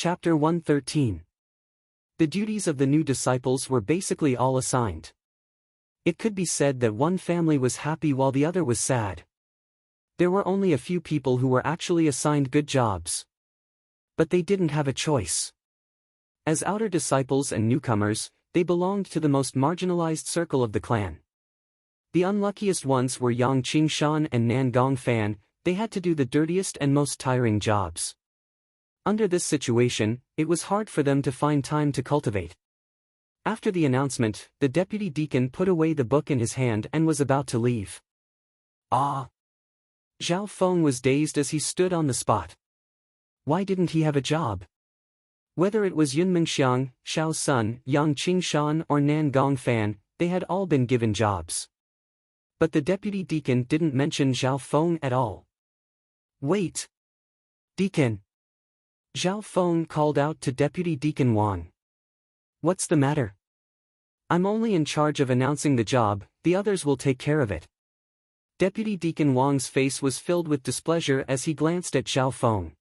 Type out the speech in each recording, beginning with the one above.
Chapter 113. The duties of the new disciples were basically all assigned. It could be said that one family was happy while the other was sad. There were only a few people who were actually assigned good jobs. But they didn't have a choice. As outer disciples and newcomers, they belonged to the most marginalized circle of the clan. The unluckiest ones were Yang Qingshan and Nan Gongfan. They had to do the dirtiest and most tiring jobs. Under this situation, it was hard for them to find time to cultivate. After the announcement, the deputy deacon put away the book in his hand and was about to leave. Ah! Zhao Feng was dazed as he stood on the spot. Why didn't he have a job? Whether it was Yun Mingxiang, Xiao Sun, Yang Qingshan or Nan Gongfan, they had all been given jobs. But the deputy deacon didn't mention Zhao Feng at all. Wait! Deacon! Zhao Feng called out to Deputy Deacon Wang. What's the matter? I'm only in charge of announcing the job, the others will take care of it. Deputy Deacon Wang's face was filled with displeasure as he glanced at Zhao Feng.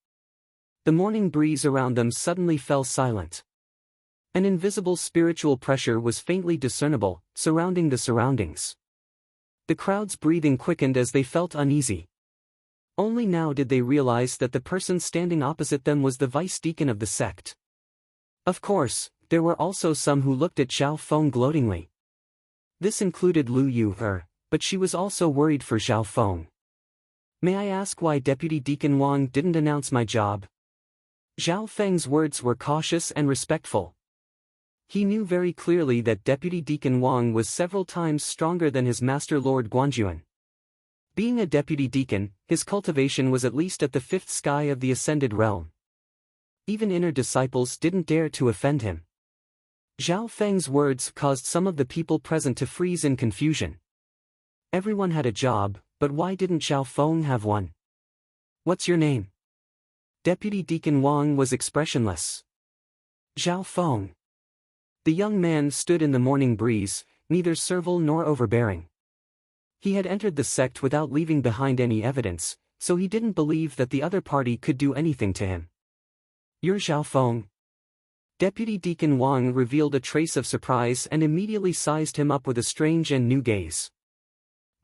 The morning breeze around them suddenly fell silent. An invisible spiritual pressure was faintly discernible, surrounding the surroundings. The crowd's breathing quickened as they felt uneasy. Only now did they realize that the person standing opposite them was the vice deacon of the sect. Of course, there were also some who looked at Zhao Feng gloatingly. This included Lu Yuhe, but she was also worried for Zhao Feng. May I ask why Deputy Deacon Wang didn't announce my job? Zhao Feng's words were cautious and respectful. He knew very clearly that Deputy Deacon Wang was several times stronger than his master Lord Guanjuan. Being a deputy deacon, his cultivation was at least at the fifth sky of the ascended realm. Even inner disciples didn't dare to offend him. Zhao Feng's words caused some of the people present to freeze in confusion. Everyone had a job, but why didn't Zhao Feng have one? What's your name? Deputy Deacon Wang was expressionless. Zhao Feng. The young man stood in the morning breeze, neither servile nor overbearing. He had entered the sect without leaving behind any evidence, so he didn't believe that the other party could do anything to him. You're Zhao Feng? Deputy Deacon Wang revealed a trace of surprise and immediately sized him up with a strange and new gaze.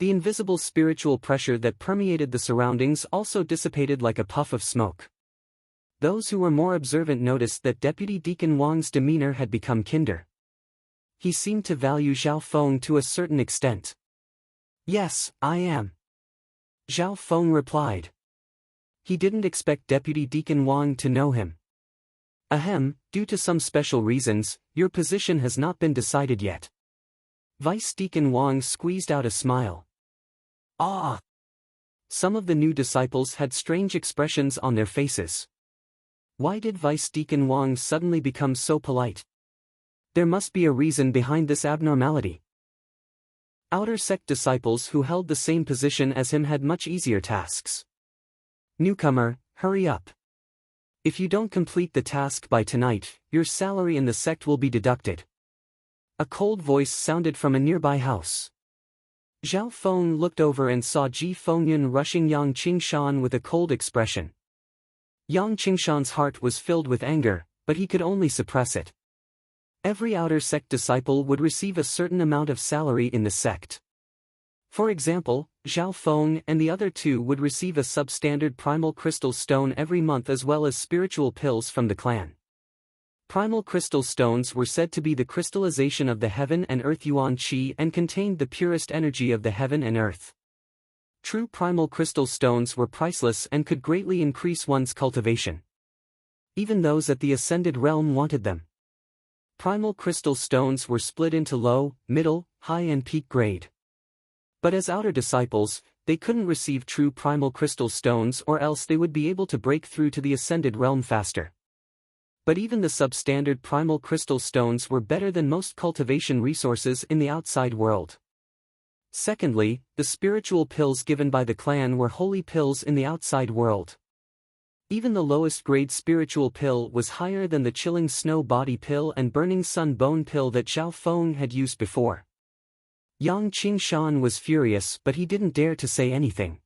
The invisible spiritual pressure that permeated the surroundings also dissipated like a puff of smoke. Those who were more observant noticed that Deputy Deacon Wang's demeanor had become kinder. He seemed to value Zhao Feng to a certain extent. Yes, I am. Zhao Feng replied. He didn't expect Deputy Deacon Wang to know him. Ahem, due to some special reasons, your position has not been decided yet. Vice Deacon Wang squeezed out a smile. Ah! Some of the new disciples had strange expressions on their faces. Why did Vice Deacon Wang suddenly become so polite? There must be a reason behind this abnormality. Outer sect disciples who held the same position as him had much easier tasks. Newcomer, hurry up. If you don't complete the task by tonight, your salary in the sect will be deducted. A cold voice sounded from a nearby house. Zhao Feng looked over and saw Ji Fengyun rushing Yang Qingshan with a cold expression. Yang Qingshan's heart was filled with anger, but he could only suppress it. Every outer sect disciple would receive a certain amount of salary in the sect. For example, Zhao Feng and the other two would receive a substandard primal crystal stone every month as well as spiritual pills from the clan. Primal crystal stones were said to be the crystallization of the heaven and earth yuan qi and contained the purest energy of the heaven and earth. True primal crystal stones were priceless and could greatly increase one's cultivation. Even those at the ascended realm wanted them. Primal crystal stones were split into low, middle, high and peak grade. But as outer disciples, they couldn't receive true primal crystal stones or else they would be able to break through to the ascended realm faster. But even the substandard primal crystal stones were better than most cultivation resources in the outside world. Secondly, the spiritual pills given by the clan were holy pills in the outside world. Even the lowest grade spiritual pill was higher than the chilling snow body pill and burning sun bone pill that Zhao Feng had used before. Yang Qingshan was furious but he didn't dare to say anything.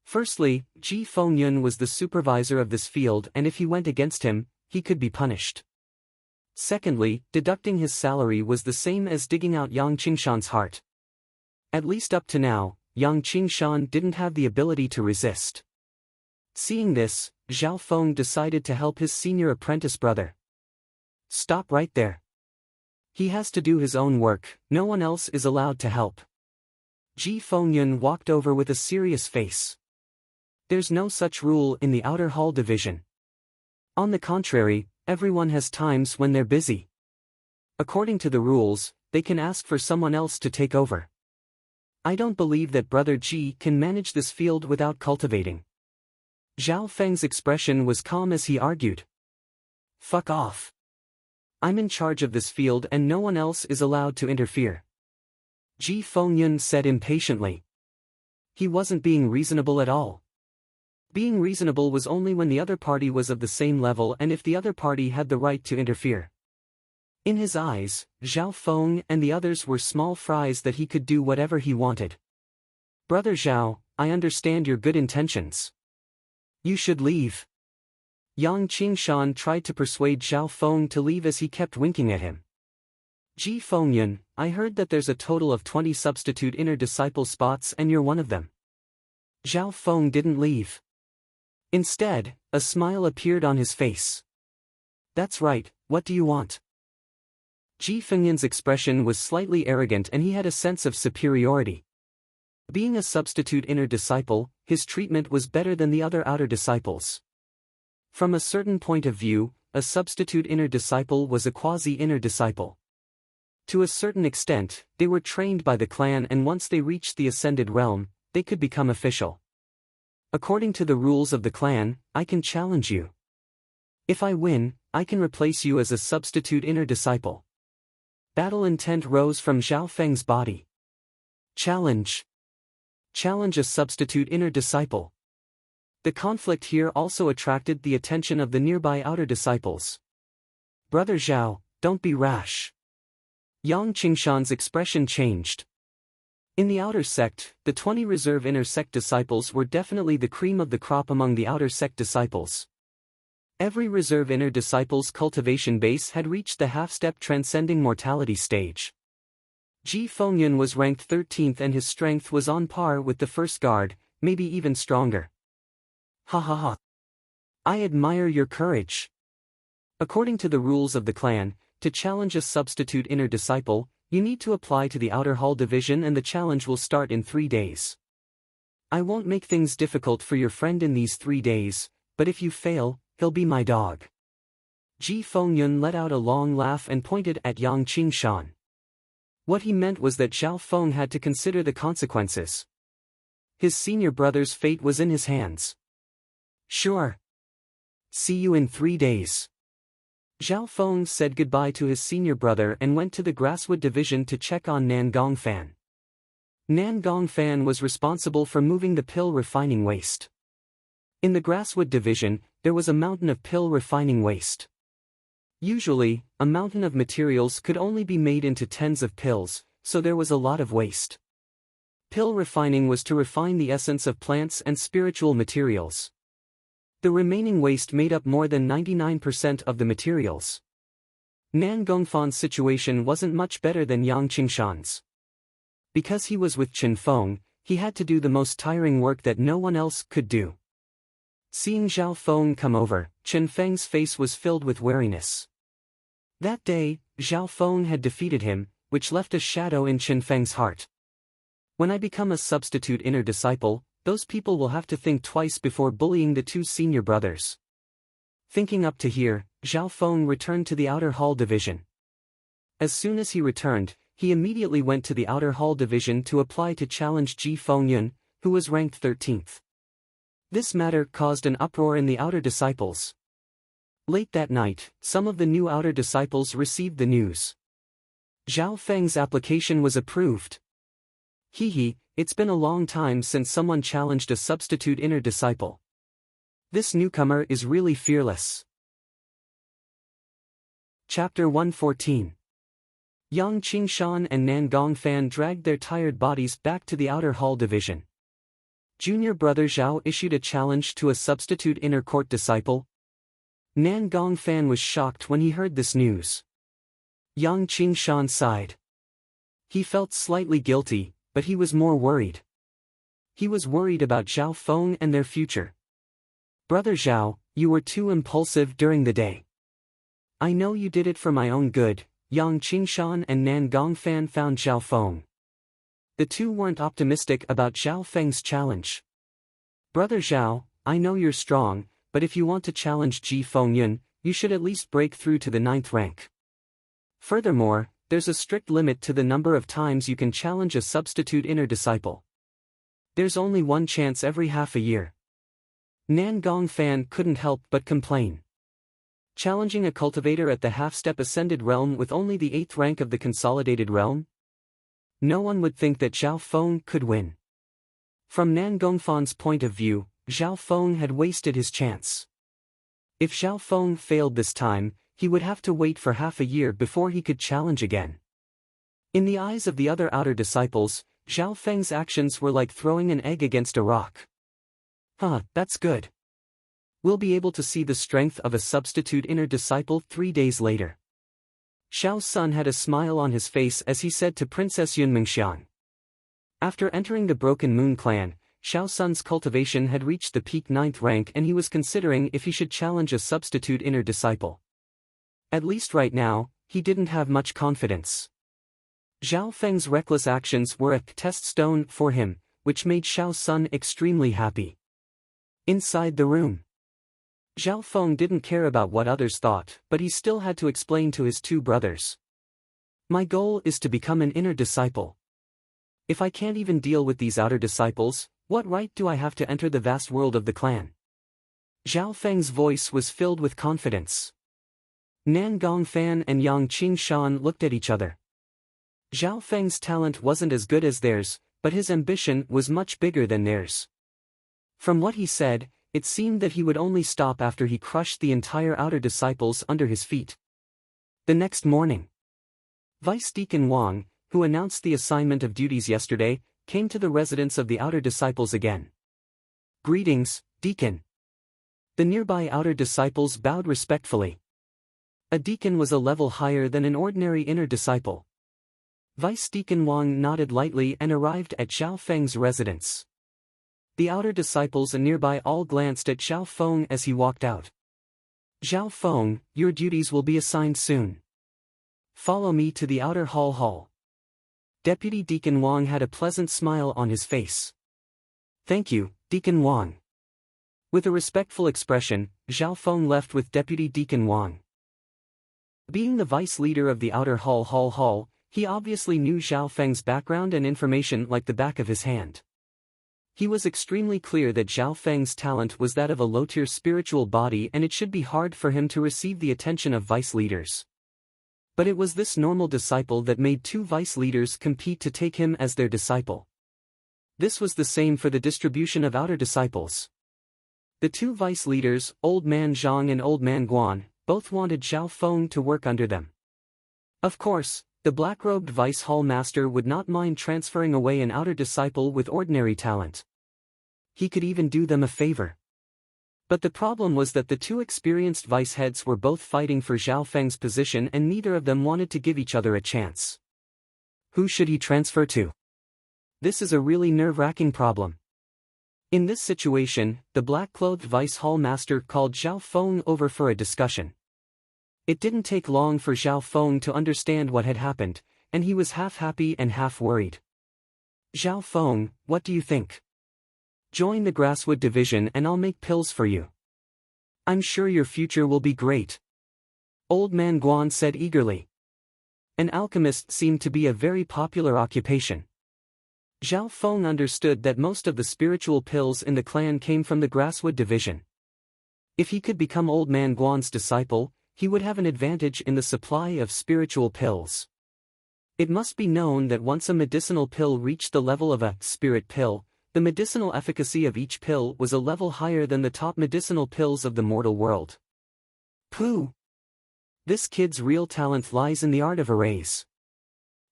Firstly, Ji Fengyun was the supervisor of this field and if he went against him, he could be punished. Secondly, deducting his salary was the same as digging out Yang Qingshan's heart. At least up to now, Yang Qingshan didn't have the ability to resist. Seeing this, Zhao Feng decided to help his senior apprentice brother. Stop right there. He has to do his own work, no one else is allowed to help. Ji Fengyun walked over with a serious face. There's no such rule in the outer hall division. On the contrary, everyone has times when they're busy. According to the rules, they can ask for someone else to take over. I don't believe that Brother Ji can manage this field without cultivating. Zhao Feng's expression was calm as he argued. Fuck off. I'm in charge of this field and no one else is allowed to interfere. Ji Fengyun said impatiently. He wasn't being reasonable at all. Being reasonable was only when the other party was of the same level and if the other party had the right to interfere. In his eyes, Zhao Feng and the others were small fries that he could do whatever he wanted. Brother Zhao, I understand your good intentions. You should leave. Yang Qingshan tried to persuade Zhao Feng to leave as he kept winking at him. Ji Fengyun, I heard that there's a total of 20 substitute inner disciple spots and you're one of them. Zhao Feng didn't leave. Instead, a smile appeared on his face. That's right, what do you want? Ji Fengyun's expression was slightly arrogant and he had a sense of superiority. Being a substitute inner disciple, his treatment was better than the other outer disciples. From a certain point of view, a substitute inner disciple was a quasi-inner disciple. To a certain extent, they were trained by the clan and once they reached the ascended realm, they could become official. According to the rules of the clan, I can challenge you. If I win, I can replace you as a substitute inner disciple. Battle intent rose from Zhao Feng's body. Challenge. Challenge a substitute inner disciple. The conflict here also attracted the attention of the nearby outer disciples. Brother Zhao, don't be rash. Yang Qingshan's expression changed. In the outer sect, the 20 reserve inner sect disciples were definitely the cream of the crop among the outer sect disciples. Every reserve inner disciple's cultivation base had reached the half-step transcending mortality stage. Ji Fengyun was ranked 13th and his strength was on par with the first guard, maybe even stronger. Ha ha ha. I admire your courage. According to the rules of the clan, to challenge a substitute inner disciple, you need to apply to the outer hall division and the challenge will start in 3 days. I won't make things difficult for your friend in these 3 days, but if you fail, he'll be my dog. Ji Fengyun let out a long laugh and pointed at Yang Qingshan. What he meant was that Zhao Feng had to consider the consequences. His senior brother's fate was in his hands. Sure. See you in 3 days. Zhao Feng said goodbye to his senior brother and went to the Grasswood division to check on Nan Gongfan. Nan Gongfan was responsible for moving the pill refining waste. In the Grasswood division, there was a mountain of pill refining waste. Usually, a mountain of materials could only be made into tens of pills, so there was a lot of waste. Pill refining was to refine the essence of plants and spiritual materials. The remaining waste made up more than 99% of the materials. Nan Gongfan's situation wasn't much better than Yang Qingshan's. Because he was with Chen Feng, he had to do the most tiring work that no one else could do. Seeing Zhao Feng come over, Chen Feng's face was filled with wariness. That day, Zhao Feng had defeated him, which left a shadow in Chen Feng's heart. When I become a substitute inner disciple, those people will have to think twice before bullying the 2 senior brothers. Thinking up to here, Zhao Feng returned to the outer hall division. As soon as he returned, he immediately went to the outer hall division to apply to challenge Ji Fengyun, who was ranked 13th. This matter caused an uproar in the outer disciples. Late that night, some of the new outer disciples received the news. Zhao Feng's application was approved. Hee, it's been a long time since someone challenged a substitute inner disciple. This newcomer is really fearless. Chapter 114. Yang Qingshan and Nan Gongfan dragged their tired bodies back to the outer hall division. Junior brother Zhao issued a challenge to a substitute inner court disciple. Nan Gongfan was shocked when he heard this news. Yang Qingshan sighed. He felt slightly guilty, but he was more worried. He was worried about Zhao Feng and their future. Brother Zhao, you were too impulsive during the day. I know you did it for my own good. Yang Qingshan and Nan Gongfan found Zhao Feng. The two weren't optimistic about Zhao Feng's challenge. Brother Zhao, I know you're strong, but if you want to challenge Ji Fengyun, you should at least break through to the 9th rank. Furthermore, there's a strict limit to the number of times you can challenge a substitute inner disciple. There's only one chance every half a year. Nan Gongfan couldn't help but complain. Challenging a cultivator at the half-step ascended realm with only the 8th rank of the consolidated realm? No one would think that Zhao Feng could win. From Nan Gongfan's point of view, Zhao Feng had wasted his chance. If Zhao Feng failed this time, he would have to wait for half a year before he could challenge again. In the eyes of the other outer disciples, Zhao Feng's actions were like throwing an egg against a rock. That's good. We'll be able to see the strength of a substitute inner disciple 3 days later. Xiao Sun had a smile on his face as he said to Princess Yunmingxiang. After entering the Broken Moon clan, Xiao Sun's cultivation had reached the peak 9th rank and he was considering if he should challenge a substitute inner disciple. At least right now, he didn't have much confidence. Zhao Feng's reckless actions were a test stone for him, which made Xiao Sun extremely happy. Inside the room, Zhao Feng didn't care about what others thought, but he still had to explain to his two brothers. My goal is to become an inner disciple. If I can't even deal with these outer disciples, what right do I have to enter the vast world of the clan? Zhao Feng's voice was filled with confidence. Nan Gongfan and Yang Qingshan looked at each other. Zhao Feng's talent wasn't as good as theirs, but his ambition was much bigger than theirs. From what he said, it seemed that he would only stop after he crushed the entire outer disciples under his feet. The next morning, Vice Deacon Wang, who announced the assignment of duties yesterday, came to the residence of the outer disciples again. Greetings, Deacon. The nearby outer disciples bowed respectfully. A deacon was a level higher than an ordinary inner disciple. Vice Deacon Wang nodded lightly and arrived at Zhao Feng's residence. The outer disciples nearby all glanced at Zhao Feng as he walked out. Zhao Feng, your duties will be assigned soon. Follow me to the outer hall. Deputy Deacon Wang had a pleasant smile on his face. Thank you, Deacon Wang. With a respectful expression, Zhao Feng left with Deputy Deacon Wang. Being the vice leader of the outer hall, he obviously knew Zhao Feng's background and information like the back of his hand. He was extremely clear that Zhao Feng's talent was that of a low-tier spiritual body and it should be hard for him to receive the attention of vice leaders. But it was this normal disciple that made two vice leaders compete to take him as their disciple. This was the same for the distribution of outer disciples. The two vice leaders, Old Man Zhang and Old Man Guan, both wanted Zhao Feng to work under them. Of course, the black-robed vice hall master would not mind transferring away an outer disciple with ordinary talent. He could even do them a favor. But the problem was that the two experienced vice heads were both fighting for Zhao Feng's position and neither of them wanted to give each other a chance. Who should he transfer to? This is a really nerve-wracking problem. In this situation, the black-clothed vice hall master called Zhao Feng over for a discussion. It didn't take long for Zhao Feng to understand what had happened, and he was half happy and half worried. Zhao Feng, what do you think? Join the Grasswood division and I'll make pills for you. I'm sure your future will be great. Old Man Guan said eagerly. An alchemist seemed to be a very popular occupation. Zhao Feng understood that most of the spiritual pills in the clan came from the Grasswood division. If he could become Old Man Guan's disciple, he would have an advantage in the supply of spiritual pills. It must be known that once a medicinal pill reached the level of a spirit pill, the medicinal efficacy of each pill was a level higher than the top medicinal pills of the mortal world. Pooh! This kid's real talent lies in the art of arrays.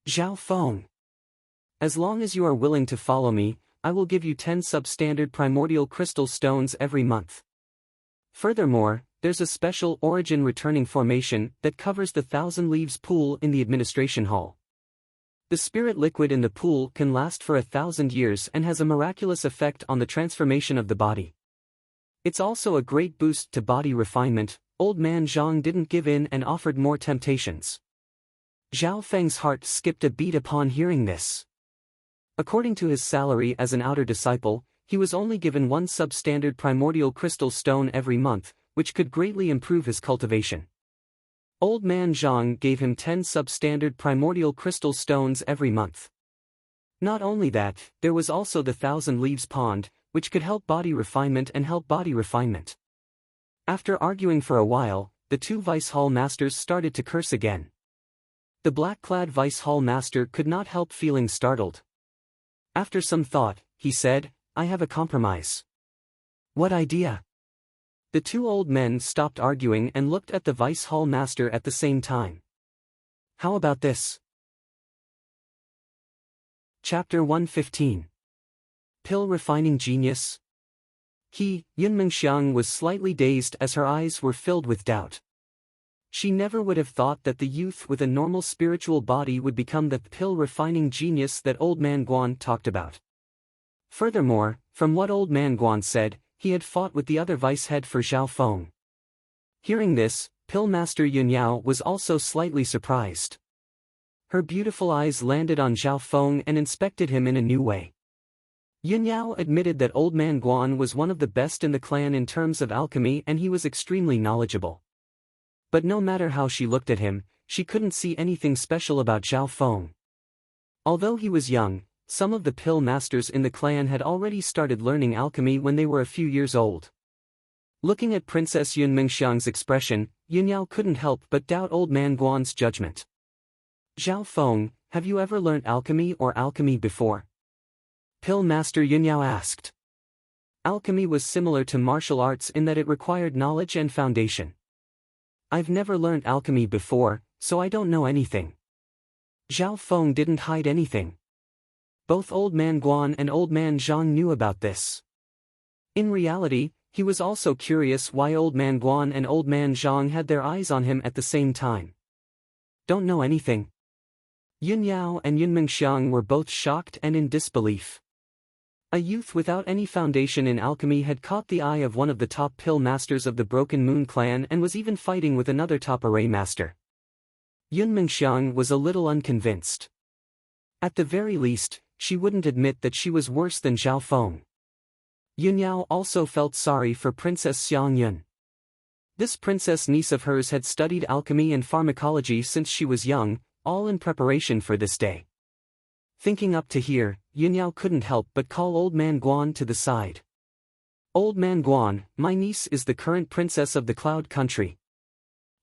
Zhao Feng. As long as you are willing to follow me, I will give you 10 substandard primordial crystal stones every month. Furthermore, there's a special origin returning formation that covers the Thousand Leaves pool in the administration hall. The spirit liquid in the pool can last for 1,000 years and has a miraculous effect on the transformation of the body. It's also a great boost to body refinement. Old man Zhang didn't give in and offered more temptations. Zhao Feng's heart skipped a beat upon hearing this. According to his salary as an outer disciple, he was only given one substandard primordial crystal stone every month, which could greatly improve his cultivation. Old man Zhang gave him 10 substandard primordial crystal stones every month. Not only that, there was also the Thousand Leaves pond, which could help body refinement and help body refinement. After arguing for a while, the two Vice Hall Masters started to curse again. The black-clad Vice Hall Master could not help feeling startled. After some thought, he said, "I have a compromise." "What idea?" The two old men stopped arguing and looked at the Vice Hall Master at the same time. "How about this?" Chapter 115. Pill Refining Genius. Yun Mengxiang was slightly dazed as her eyes were filled with doubt. She never would have thought that the youth with a normal spiritual body would become the pill-refining genius that Old Man Guan talked about. Furthermore, from what Old Man Guan said, he had fought with the other vice head for Zhao Feng. Hearing this, Pill Master Yun Yao was also slightly surprised. Her beautiful eyes landed on Zhao Feng and inspected him in a new way. Yun Yao admitted that Old Man Guan was one of the best in the clan in terms of alchemy and he was extremely knowledgeable. But no matter how she looked at him, she couldn't see anything special about Zhao Feng. Although he was young, some of the pill masters in the clan had already started learning alchemy when they were a few years old. Looking at Princess Yun Mengxiang's expression, Yun Yao couldn't help but doubt Old Man Guan's judgment. "Zhao Feng, have you ever learnt alchemy or alchemy before?" Pill Master Yun Yao asked. Alchemy was similar to martial arts in that it required knowledge and foundation. "I've never learnt alchemy before, so I don't know anything." Zhao Feng didn't hide anything. Both Old Man Guan and Old Man Zhang knew about this. In reality, he was also curious why Old Man Guan and Old Man Zhang had their eyes on him at the same time. "Don't know anything." Yun Yao and Yun Mengxiang were both shocked and in disbelief. A youth without any foundation in alchemy had caught the eye of one of the top pill masters of the Broken Moon clan and was even fighting with another top array master. Yun Mengxiang was a little unconvinced. At the very least, she wouldn't admit that she was worse than Zhao Feng. Yun Yao also felt sorry for Princess Xiang Yun. This princess niece of hers had studied alchemy and pharmacology since she was young, all in preparation for this day. Thinking up to here, Yun Yao couldn't help but call Old Man Guan to the side. "Old Man Guan, my niece is the current princess of the Cloud Country.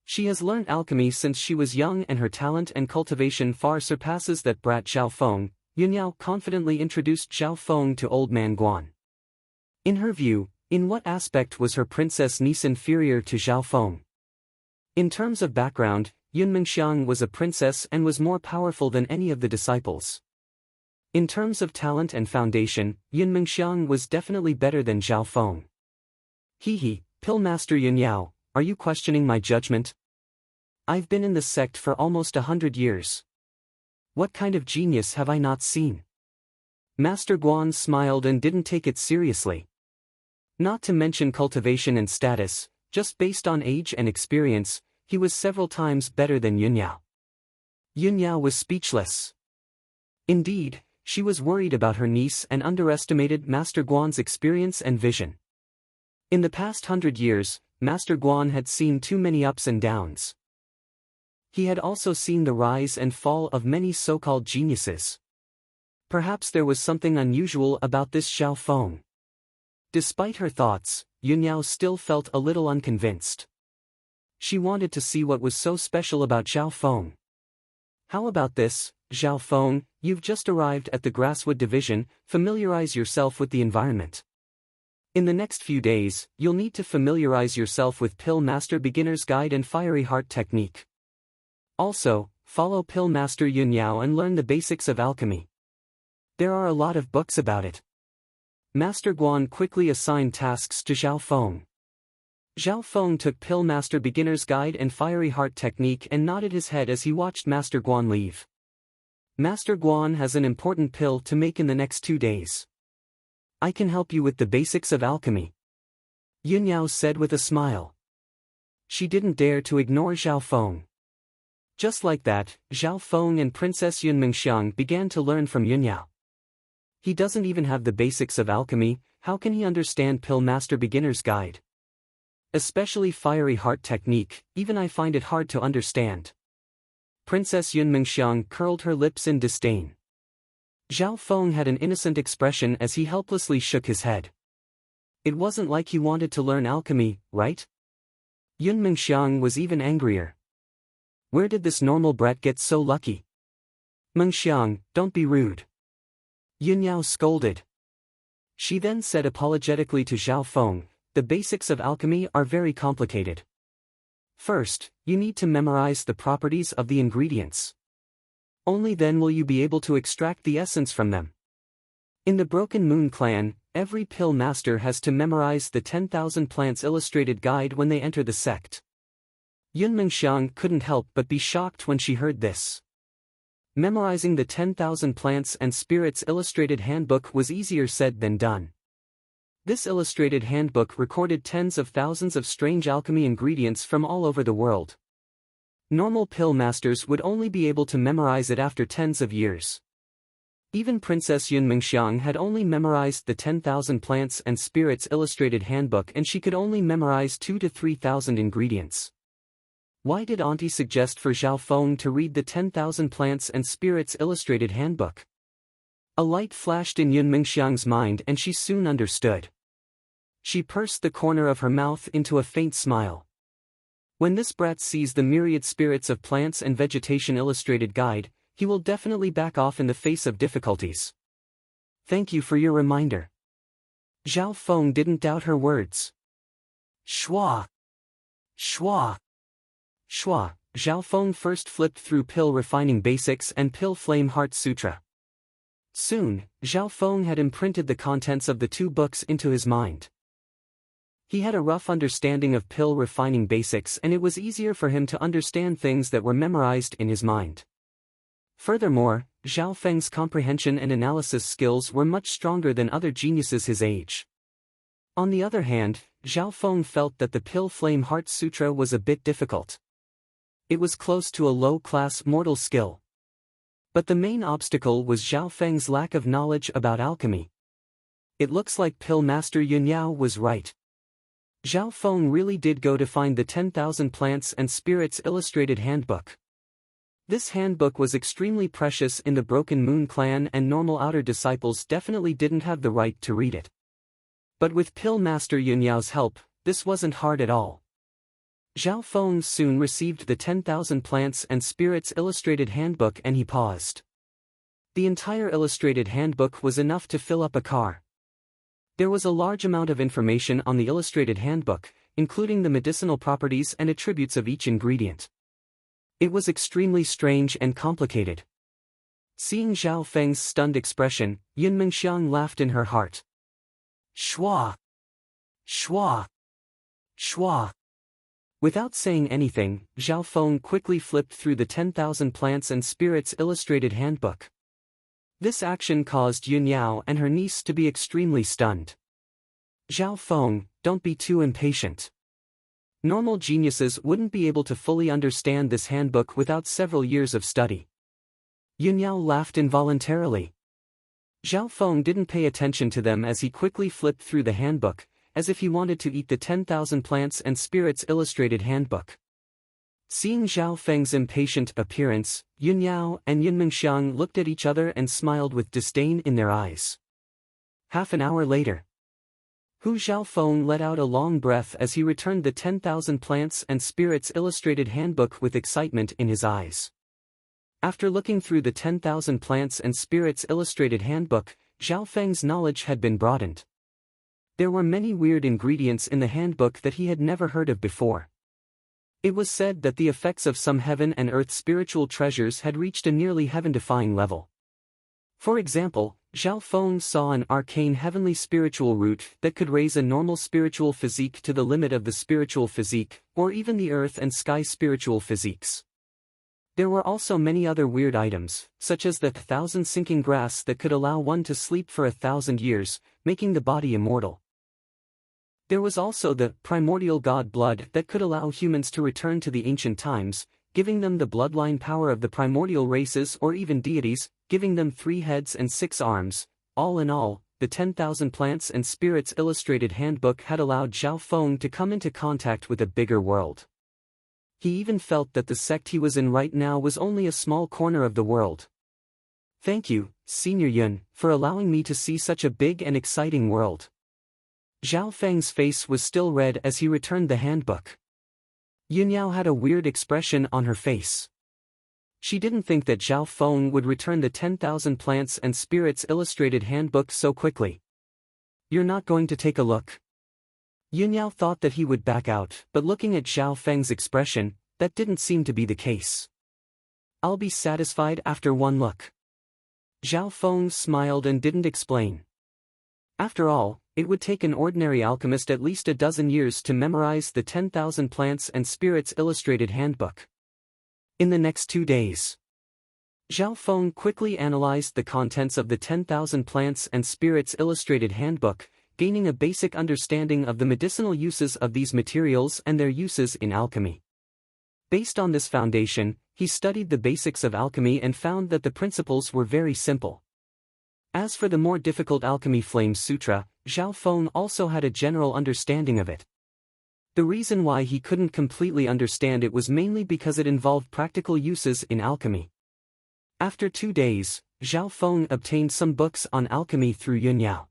She has learned alchemy since she was young and her talent and cultivation far surpasses that brat Zhao Feng." Yun Yao confidently introduced Zhao Feng to Old Man Guan. In her view, in what aspect was her princess niece inferior to Zhao Feng? In terms of background, Yun Mengxiang was a princess and was more powerful than any of the disciples. In terms of talent and foundation, Yun Mengxiang was definitely better than Zhao Feng. Pill Master Yun Yao, are you questioning my judgment? I've been in the sect for almost 100 years. What kind of genius have I not seen? Master Guan smiled and didn't take it seriously. Not to mention cultivation and status, just based on age and experience, he was several times better than Yun Yao. Yun Yao was speechless. Indeed, she was worried about her niece and underestimated Master Guan's experience and vision. In the past 100 years, Master Guan had seen too many ups and downs. He had also seen the rise and fall of many so-called geniuses. Perhaps there was something unusual about this Zhao Feng. Despite her thoughts, Yun Yao still felt a little unconvinced. She wanted to see what was so special about Zhao Feng. "How about this, Zhao Feng, you've just arrived at the Grasswood Division, familiarize yourself with the environment. In the next few days, you'll need to familiarize yourself with Pill Master Beginner's Guide and Fiery Heart Technique. Also, follow Pill Master Yun Yao and learn the basics of alchemy. There are a lot of books about it." Master Guan quickly assigned tasks to Zhao Feng. Zhao Feng took Pill Master Beginner's Guide and Fiery Heart Technique and nodded his head as he watched Master Guan leave. Master Guan has an important pill to make in the next 2 days. I can help you with the basics of alchemy, Yunyao said with a smile. She didn't dare to ignore Zhao Feng. Just like that, Zhao Feng and Princess Yun Mingxiang began to learn from Yunyao. He doesn't even have the basics of alchemy, how can he understand Pill Master Beginner's Guide? Especially Fiery Heart Technique, even I find it hard to understand. Princess Yun Mingxiang curled her lips in disdain. Zhao Feng had an innocent expression as he helplessly shook his head. It wasn't like he wanted to learn alchemy, right? Yun Mingxiang was even angrier. Where did this normal brat get so lucky? Mingxiang, don't be rude. Yunyao scolded. She then said apologetically to Zhao Feng, the basics of alchemy are very complicated. First, you need to memorize the properties of the ingredients. Only then will you be able to extract the essence from them. In the Broken Moon clan, every pill master has to memorize the 10,000 Plants Illustrated Guide when they enter the sect. Yun Mingxiang couldn't help but be shocked when she heard this. Memorizing the 10,000 Plants and Spirits Illustrated Handbook was easier said than done. This illustrated handbook recorded tens of thousands of strange alchemy ingredients from all over the world. Normal pill masters would only be able to memorize it after tens of years. Even Princess Yun Mingxiang had only memorized the 10,000 Plants and Spirits Illustrated Handbook, and she could only memorize 2,000 to 3,000 ingredients. Why did Auntie suggest for Zhao Feng to read the 10,000 Plants and Spirits Illustrated Handbook? A light flashed in Yun Mingxiang's mind and she soon understood. She pursed the corner of her mouth into a faint smile. When this brat sees the myriad spirits of plants and vegetation illustrated guide, he will definitely back off in the face of difficulties. Thank you for your reminder. Zhao Feng didn't doubt her words. Shua! Shua! Shua! Zhao Feng first flipped through Pill Refining Basics and Pill Flame Heart Sutra. Soon, Zhao Feng had imprinted the contents of the 2 books into his mind. He had a rough understanding of Pill Refining Basics, and it was easier for him to understand things that were memorized in his mind. Furthermore, Zhao Feng's comprehension and analysis skills were much stronger than other geniuses his age. On the other hand, Zhao Feng felt that the Pill Flame Heart Sutra was a bit difficult. It was close to a low-class mortal skill. But the main obstacle was Zhao Feng's lack of knowledge about alchemy. It looks like Pill Master Yunyao was right. Zhao Feng really did go to find the 10,000 Plants and Spirits Illustrated Handbook. This handbook was extremely precious in the Broken Moon clan, and normal outer disciples definitely didn't have the right to read it. But with Pill Master Yunyao's help, this wasn't hard at all. Zhao Feng soon received the 10,000 Plants and Spirits Illustrated Handbook, and he paused. The entire illustrated handbook was enough to fill up a car. There was a large amount of information on the illustrated handbook, including the medicinal properties and attributes of each ingredient. It was extremely strange and complicated. Seeing Zhao Feng's stunned expression, Yun Mingxiang laughed in her heart. Shua! Shua! Shua! Without saying anything, Zhao Feng quickly flipped through the 10,000 Plants and Spirits Illustrated Handbook. This action caused Yunyao and her niece to be extremely stunned. Zhao Feng, don't be too impatient. Normal geniuses wouldn't be able to fully understand this handbook without several years of study. Yunyao laughed involuntarily. Zhao Feng didn't pay attention to them as he quickly flipped through the handbook, as if he wanted to eat the 10,000 Plants and Spirits Illustrated Handbook. Seeing Zhao Feng's impatient appearance, Yunyao and Yun Mingxiang looked at each other and smiled with disdain in their eyes. Half an hour later, Zhao Feng let out a long breath as he returned the 10,000 Plants and Spirits Illustrated Handbook with excitement in his eyes. After looking through the 10,000 Plants and Spirits Illustrated Handbook, Zhao Feng's knowledge had been broadened. There were many weird ingredients in the handbook that he had never heard of before. It was said that the effects of some heaven and earth spiritual treasures had reached a nearly heaven-defying level. For example, Zhao Feng saw an arcane heavenly spiritual root that could raise a normal spiritual physique to the limit of the spiritual physique, or even the earth and sky spiritual physiques. There were also many other weird items, such as the 1,000 sinking grass that could allow one to sleep for 1,000 years, making the body immortal. There was also the primordial god blood that could allow humans to return to the ancient times, giving them the bloodline power of the primordial races or even deities, giving them 3 heads and 6 arms. All in all, the 10,000 Plants and Spirits Illustrated Handbook had allowed Zhao Feng to come into contact with a bigger world. He even felt that the sect he was in right now was only a small corner of the world. Thank you, Senior Yun, for allowing me to see such a big and exciting world. Zhao Feng's face was still red as he returned the handbook. Yunyao had a weird expression on her face. She didn't think that Zhao Feng would return the 10,000 Plants and Spirits Illustrated Handbook so quickly. You're not going to take a look? Yunyao thought that he would back out, but looking at Zhao Feng's expression, that didn't seem to be the case. I'll be satisfied after one look. Zhao Feng smiled and didn't explain. After all, it would take an ordinary alchemist at least a dozen years to memorize the 10,000 Plants and Spirits Illustrated Handbook. In the next 2 days, Zhao Feng quickly analyzed the contents of the 10,000 Plants and Spirits Illustrated Handbook, gaining a basic understanding of the medicinal uses of these materials and their uses in alchemy. Based on this foundation, he studied the basics of alchemy and found that the principles were very simple. As for the more difficult Alchemy Flame Sutra, Zhao Feng also had a general understanding of it. The reason why he couldn't completely understand it was mainly because it involved practical uses in alchemy. After 2 days, Zhao Feng obtained some books on alchemy through Yunyao.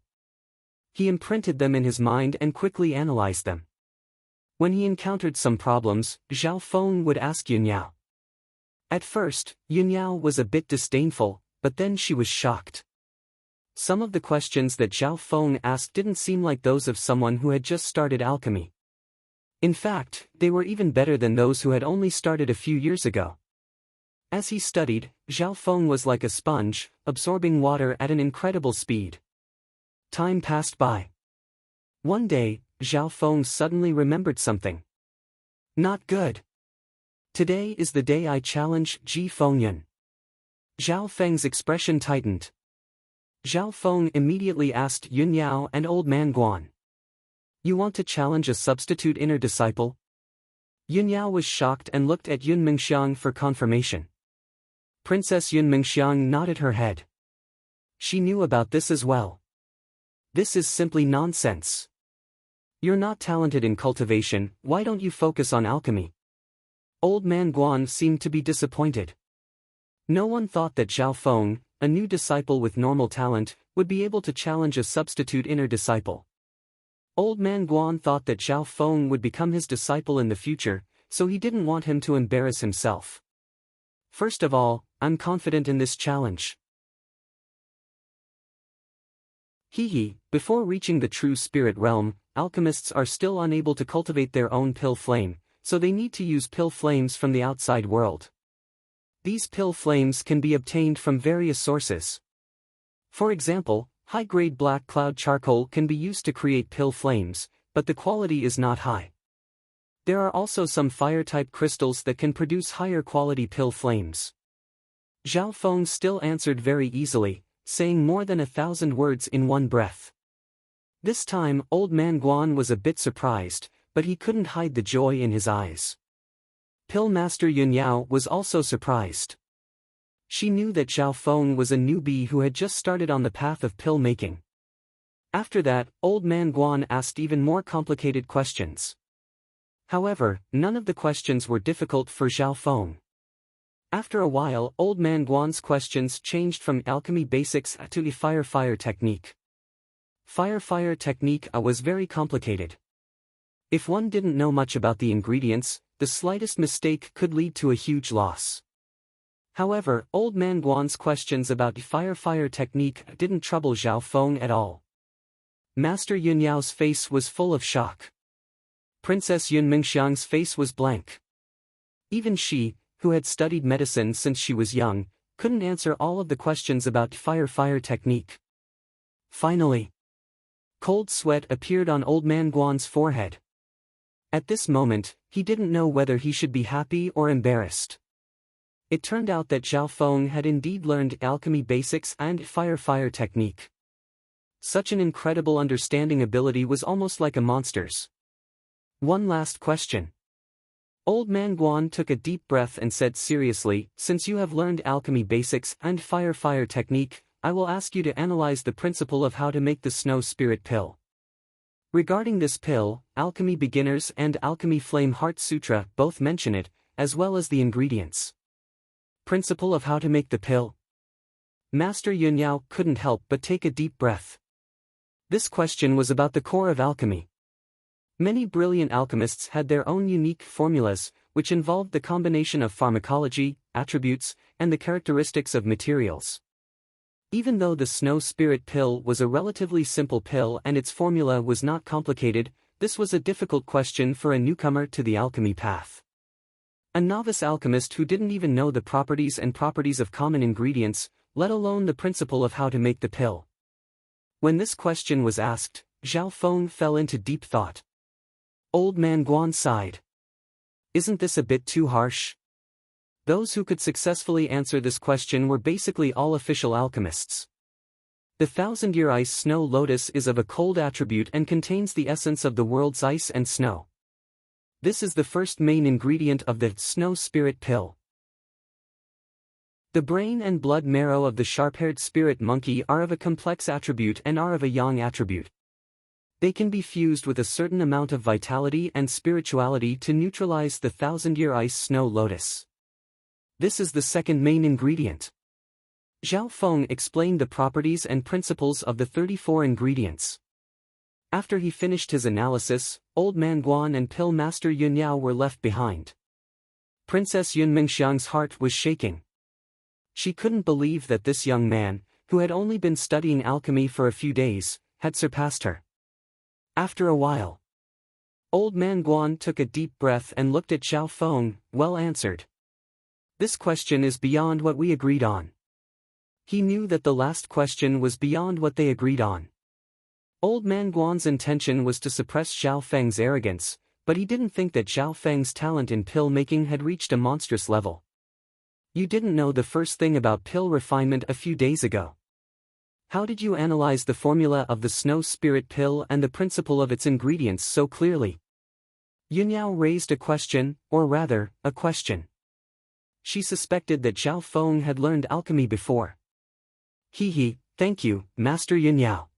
He imprinted them in his mind and quickly analyzed them. When he encountered some problems, Zhao Feng would ask Yunyao. At first, Yunyao was a bit disdainful, but then she was shocked. Some of the questions that Zhao Feng asked didn't seem like those of someone who had just started alchemy. In fact, they were even better than those who had only started a few years ago. As he studied, Zhao Feng was like a sponge, absorbing water at an incredible speed. Time passed by. One day, Zhao Feng suddenly remembered something. Not good. Today is the day I challenge Ji Fengyun. Zhao Feng's expression tightened. Zhao Feng immediately asked Yun Yao and Old Man Guan. You want to challenge a substitute inner disciple? Yun Yao was shocked and looked at Yun Mingxiang for confirmation. Princess Yun Mingxiang nodded her head. She knew about this as well. This is simply nonsense. You're not talented in cultivation, why don't you focus on alchemy? Old Man Guan seemed to be disappointed. No one thought that Zhao Feng, a new disciple with normal talent, would be able to challenge a substitute inner disciple. Old Man Guan thought that Zhao Feng would become his disciple in the future, so he didn't want him to embarrass himself. First of all, I'm confident in this challenge. Before reaching the true spirit realm, alchemists are still unable to cultivate their own pill flame, so they need to use pill flames from the outside world. These pill flames can be obtained from various sources. For example, high-grade black cloud charcoal can be used to create pill flames, but the quality is not high. There are also some fire-type crystals that can produce higher-quality pill flames. Zhao Feng still answered very easily, saying more than 1,000 words in one breath. This time, Old Man Guan was a bit surprised, but he couldn't hide the joy in his eyes. Pill Master Yun Yao was also surprised. She knew that Zhao Feng was a newbie who had just started on the path of pill making. After that, Old Man Guan asked even more complicated questions. However, none of the questions were difficult for Zhao Feng. After a while, Old Man Guan's questions changed from alchemy basics to the fire technique. Fire technique was very complicated. If one didn't know much about the ingredients, the slightest mistake could lead to a huge loss. However, Old Man Guan's questions about fire technique didn't trouble Zhao Feng at all. Master Yun Yao's face was full of shock. Princess Yun Mingxiang's face was blank. Even she, who had studied medicine since she was young, couldn't answer all of the questions about fire technique. Finally. Cold sweat appeared on Old Man Guan's forehead. At this moment, he didn't know whether he should be happy or embarrassed. It turned out that Zhao Feng had indeed learned alchemy basics and fire technique. Such an incredible understanding ability was almost like a monster's. One last question. Old Man Guan took a deep breath and said seriously, since you have learned alchemy basics and fire technique, I will ask you to analyze the principle of how to make the Snow Spirit Pill. Regarding this pill, Alchemy Beginners and Alchemy Flame Heart Sutra both mention it, as well as the ingredients. Principle of how to make the pill? Master Yunyao couldn't help but take a deep breath. This question was about the core of alchemy. Many brilliant alchemists had their own unique formulas, which involved the combination of pharmacology, attributes, and the characteristics of materials. Even though the Snow Spirit Pill was a relatively simple pill and its formula was not complicated, this was a difficult question for a newcomer to the alchemy path. A novice alchemist who didn't even know the properties of common ingredients, let alone the principle of how to make the pill. When this question was asked, Zhao Feng fell into deep thought. Old Man Guan sighed. Isn't this a bit too harsh? Those who could successfully answer this question were basically all official alchemists. The 1,000-year ice snow lotus is of a cold attribute and contains the essence of the world's ice and snow. This is the first main ingredient of the Snow Spirit Pill. The brain and blood marrow of the sharp-haired spirit monkey are of a complex attribute and are of a yang attribute. They can be fused with a certain amount of vitality and spirituality to neutralize the 1,000-year ice snow lotus. This is the second main ingredient. Zhao Feng explained the properties and principles of the 34 ingredients. After he finished his analysis, Old Man Guan and Pill Master Yunyao were left behind. Princess Yun Mingxiang's heart was shaking. She couldn't believe that this young man, who had only been studying alchemy for a few days, had surpassed her. After a while, Old Man Guan took a deep breath and looked at Zhao Feng. Well answered. This question is beyond what we agreed on. He knew that the last question was beyond what they agreed on. Old Man Guan's intention was to suppress Zhao Feng's arrogance, but he didn't think that Zhao Feng's talent in pill making had reached a monstrous level. You didn't know the first thing about pill refinement a few days ago. How did you analyze the formula of the Snow Spirit Pill and the principle of its ingredients so clearly? Yunyao raised a question, or rather, a question. She suspected that Zhao Feng had learned alchemy before. Thank you, Master Yunyao.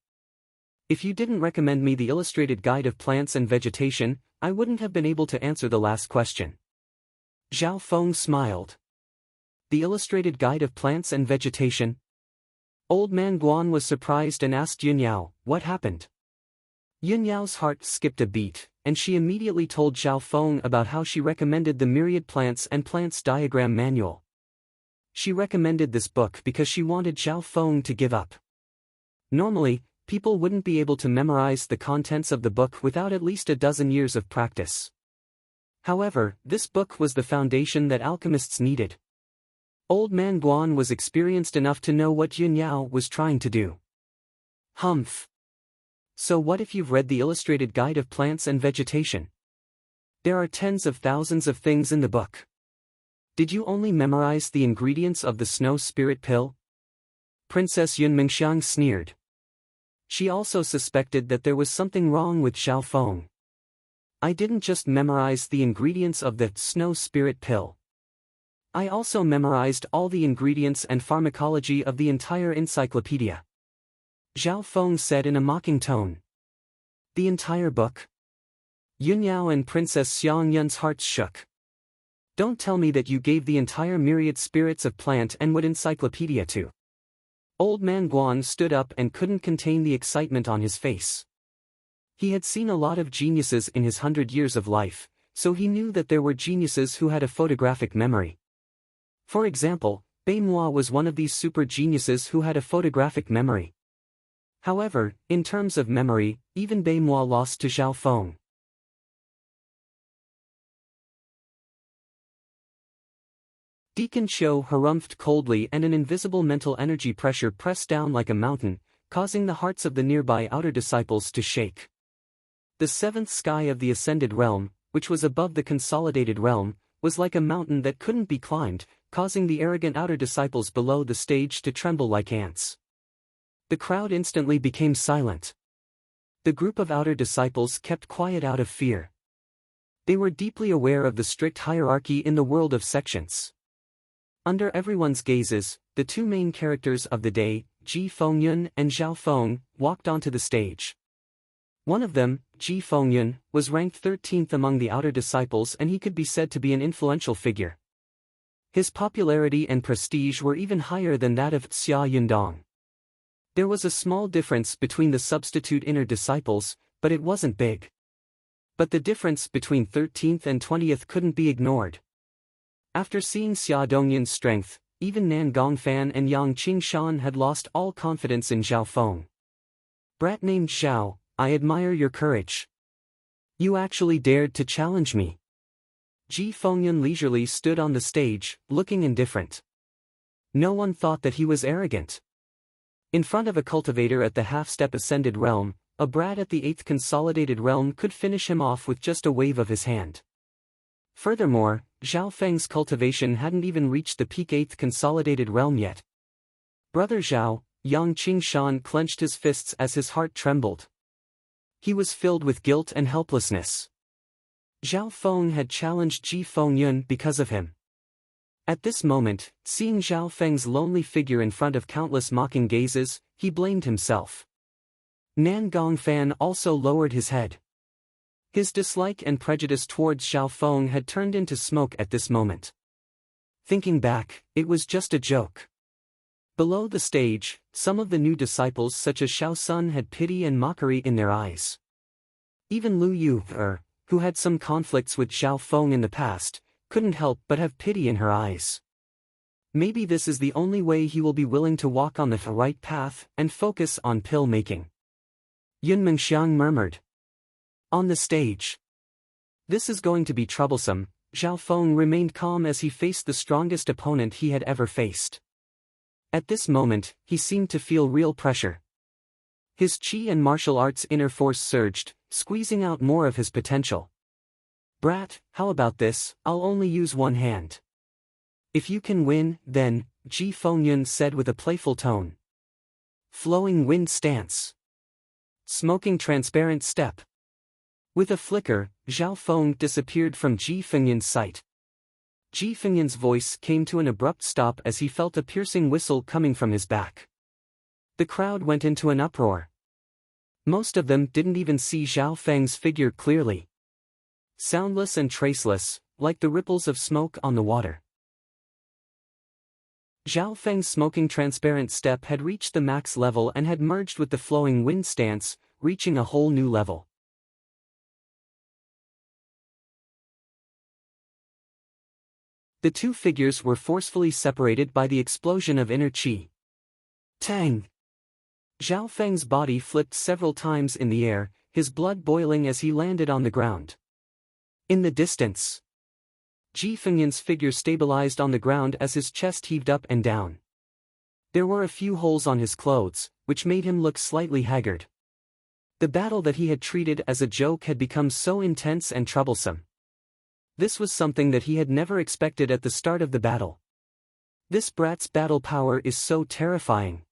If you didn't recommend me the illustrated guide of plants and vegetation, I wouldn't have been able to answer the last question. Zhao Feng smiled. The illustrated guide of plants and vegetation? Old Man Guan was surprised and asked Yunyao, what happened? Yunyao's heart skipped a beat, and she immediately told Zhao Feng about how she recommended the Myriad Plants and Plants Diagram Manual. She recommended this book because she wanted Zhao Feng to give up. Normally, people wouldn't be able to memorize the contents of the book without at least a dozen years of practice. However, this book was the foundation that alchemists needed. Old Man Guan was experienced enough to know what Yunyao was trying to do. Humph. So what if you've read the illustrated guide of plants and vegetation? There are tens of thousands of things in the book. Did you only memorize the ingredients of the Snow Spirit Pill? Princess Yun Mingxiang sneered. She also suspected that there was something wrong with Zhao Feng. I didn't just memorize the ingredients of the Snow Spirit Pill. I also memorized all the ingredients and pharmacology of the entire encyclopedia. Zhao Feng said in a mocking tone. The entire book? Yunyao and Princess Xiangyun's hearts shook. Don't tell me that you gave the entire myriad spirits of plant and wood encyclopedia to. Old Man Guan stood up and couldn't contain the excitement on his face. He had seen a lot of geniuses in his 100 years of life, so he knew that there were geniuses who had a photographic memory. For example, Beimua was one of these super geniuses who had a photographic memory. However, in terms of memory, even Beimua lost to Zhao Feng. Deacon Qiu harumphed coldly and an invisible mental energy pressure pressed down like a mountain, causing the hearts of the nearby outer disciples to shake. The seventh sky of the ascended realm, which was above the consolidated realm, was like a mountain that couldn't be climbed, causing the arrogant outer disciples below the stage to tremble like ants. The crowd instantly became silent. The group of outer disciples kept quiet out of fear. They were deeply aware of the strict hierarchy in the world of sections. Under everyone's gazes, the two main characters of the day, Ji Fengyun and Zhao Feng, walked onto the stage. One of them, Ji Fengyun, was ranked 13th among the outer disciples, and he could be said to be an influential figure. His popularity and prestige were even higher than that of Xia Yundong. There was a small difference between the substitute inner disciples, but it wasn't big. But the difference between 13th and 20th couldn't be ignored. After seeing Xia Dongyun's strength, even Nan Gongfan and Yang Qingshan had lost all confidence in Zhao Feng. "Brat named Zhao, I admire your courage. You actually dared to challenge me." Ji Fengyun leisurely stood on the stage, looking indifferent. No one thought that he was arrogant. In front of a cultivator at the half-step ascended realm, a brat at the 8th consolidated realm could finish him off with just a wave of his hand. Furthermore, Zhao Feng's cultivation hadn't even reached the peak 8th consolidated realm yet. Brother Zhao, Yang Qingshan clenched his fists as his heart trembled. He was filled with guilt and helplessness. Zhao Feng had challenged Ji Fengyun because of him. At this moment, seeing Zhao Feng's lonely figure in front of countless mocking gazes, he blamed himself. Nan Gongfan also lowered his head. His dislike and prejudice towards Zhao Feng had turned into smoke at this moment. Thinking back, it was just a joke. Below the stage, some of the new disciples such as Xiao Sun had pity and mockery in their eyes. Even Lu Yu, who had some conflicts with Zhao Feng in the past, couldn't help but have pity in her eyes. Maybe this is the only way he will be willing to walk on the right path and focus on pill making. Yun Mengxiang murmured. On the stage. This is going to be troublesome. Zhao Feng remained calm as he faced the strongest opponent he had ever faced. At this moment, he seemed to feel real pressure. His qi and martial arts inner force surged, squeezing out more of his potential. "Brat, how about this? I'll only use one hand." "If you can win, then," Ji Fengyun said with a playful tone. Flowing wind stance. Smoking transparent step. With a flicker, Zhao Feng disappeared from Ji Fengyun's sight. Ji Fengyun's voice came to an abrupt stop as he felt a piercing whistle coming from his back. The crowd went into an uproar. Most of them didn't even see Zhao Feng's figure clearly. Soundless and traceless, like the ripples of smoke on the water. Zhao Feng's smoking transparent step had reached the max level and had merged with the flowing wind stance, reaching a whole new level. The two figures were forcefully separated by the explosion of inner qi. Tang! Zhao Feng's body flipped several times in the air, his blood boiling as he landed on the ground. In the distance, Ji Fengyun's figure stabilized on the ground as his chest heaved up and down. There were a few holes on his clothes, which made him look slightly haggard. The battle that he had treated as a joke had become so intense and troublesome. This was something that he had never expected at the start of the battle. This brat's battle power is so terrifying.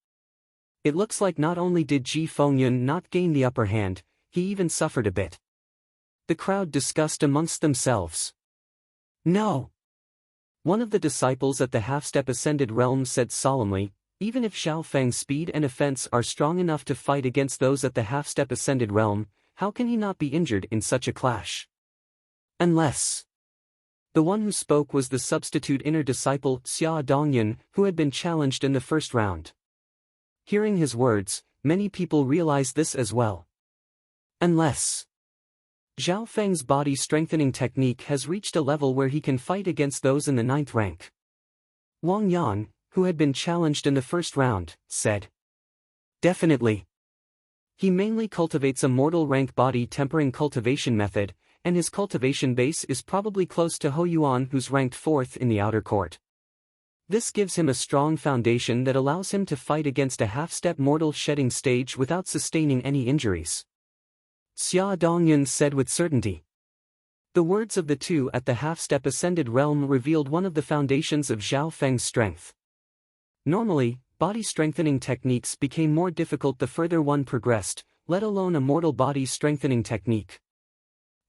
It looks like not only did Ji Fengyun not gain the upper hand, he even suffered a bit. The crowd discussed amongst themselves. No! One of the disciples at the half-step ascended realm said solemnly, even if Zhao Feng's speed and offense are strong enough to fight against those at the half-step ascended realm, how can he not be injured in such a clash? Unless... The one who spoke was the substitute inner disciple, Xia Dongyun, who had been challenged in the first round. Hearing his words, many people realized this as well. Unless... Zhao Feng's body strengthening technique has reached a level where he can fight against those in the 9th rank. Wang Yang, who had been challenged in the first round, said. Definitely. He mainly cultivates a mortal rank body tempering cultivation method, and his cultivation base is probably close to Ho Yuan, who's ranked 4th in the outer court. This gives him a strong foundation that allows him to fight against a half-step mortal shedding stage without sustaining any injuries. Xia Dongyun said with certainty. The words of the two at the half-step ascended realm revealed one of the foundations of Zhao Feng's strength. Normally, body strengthening techniques became more difficult the further one progressed, let alone a mortal body strengthening technique.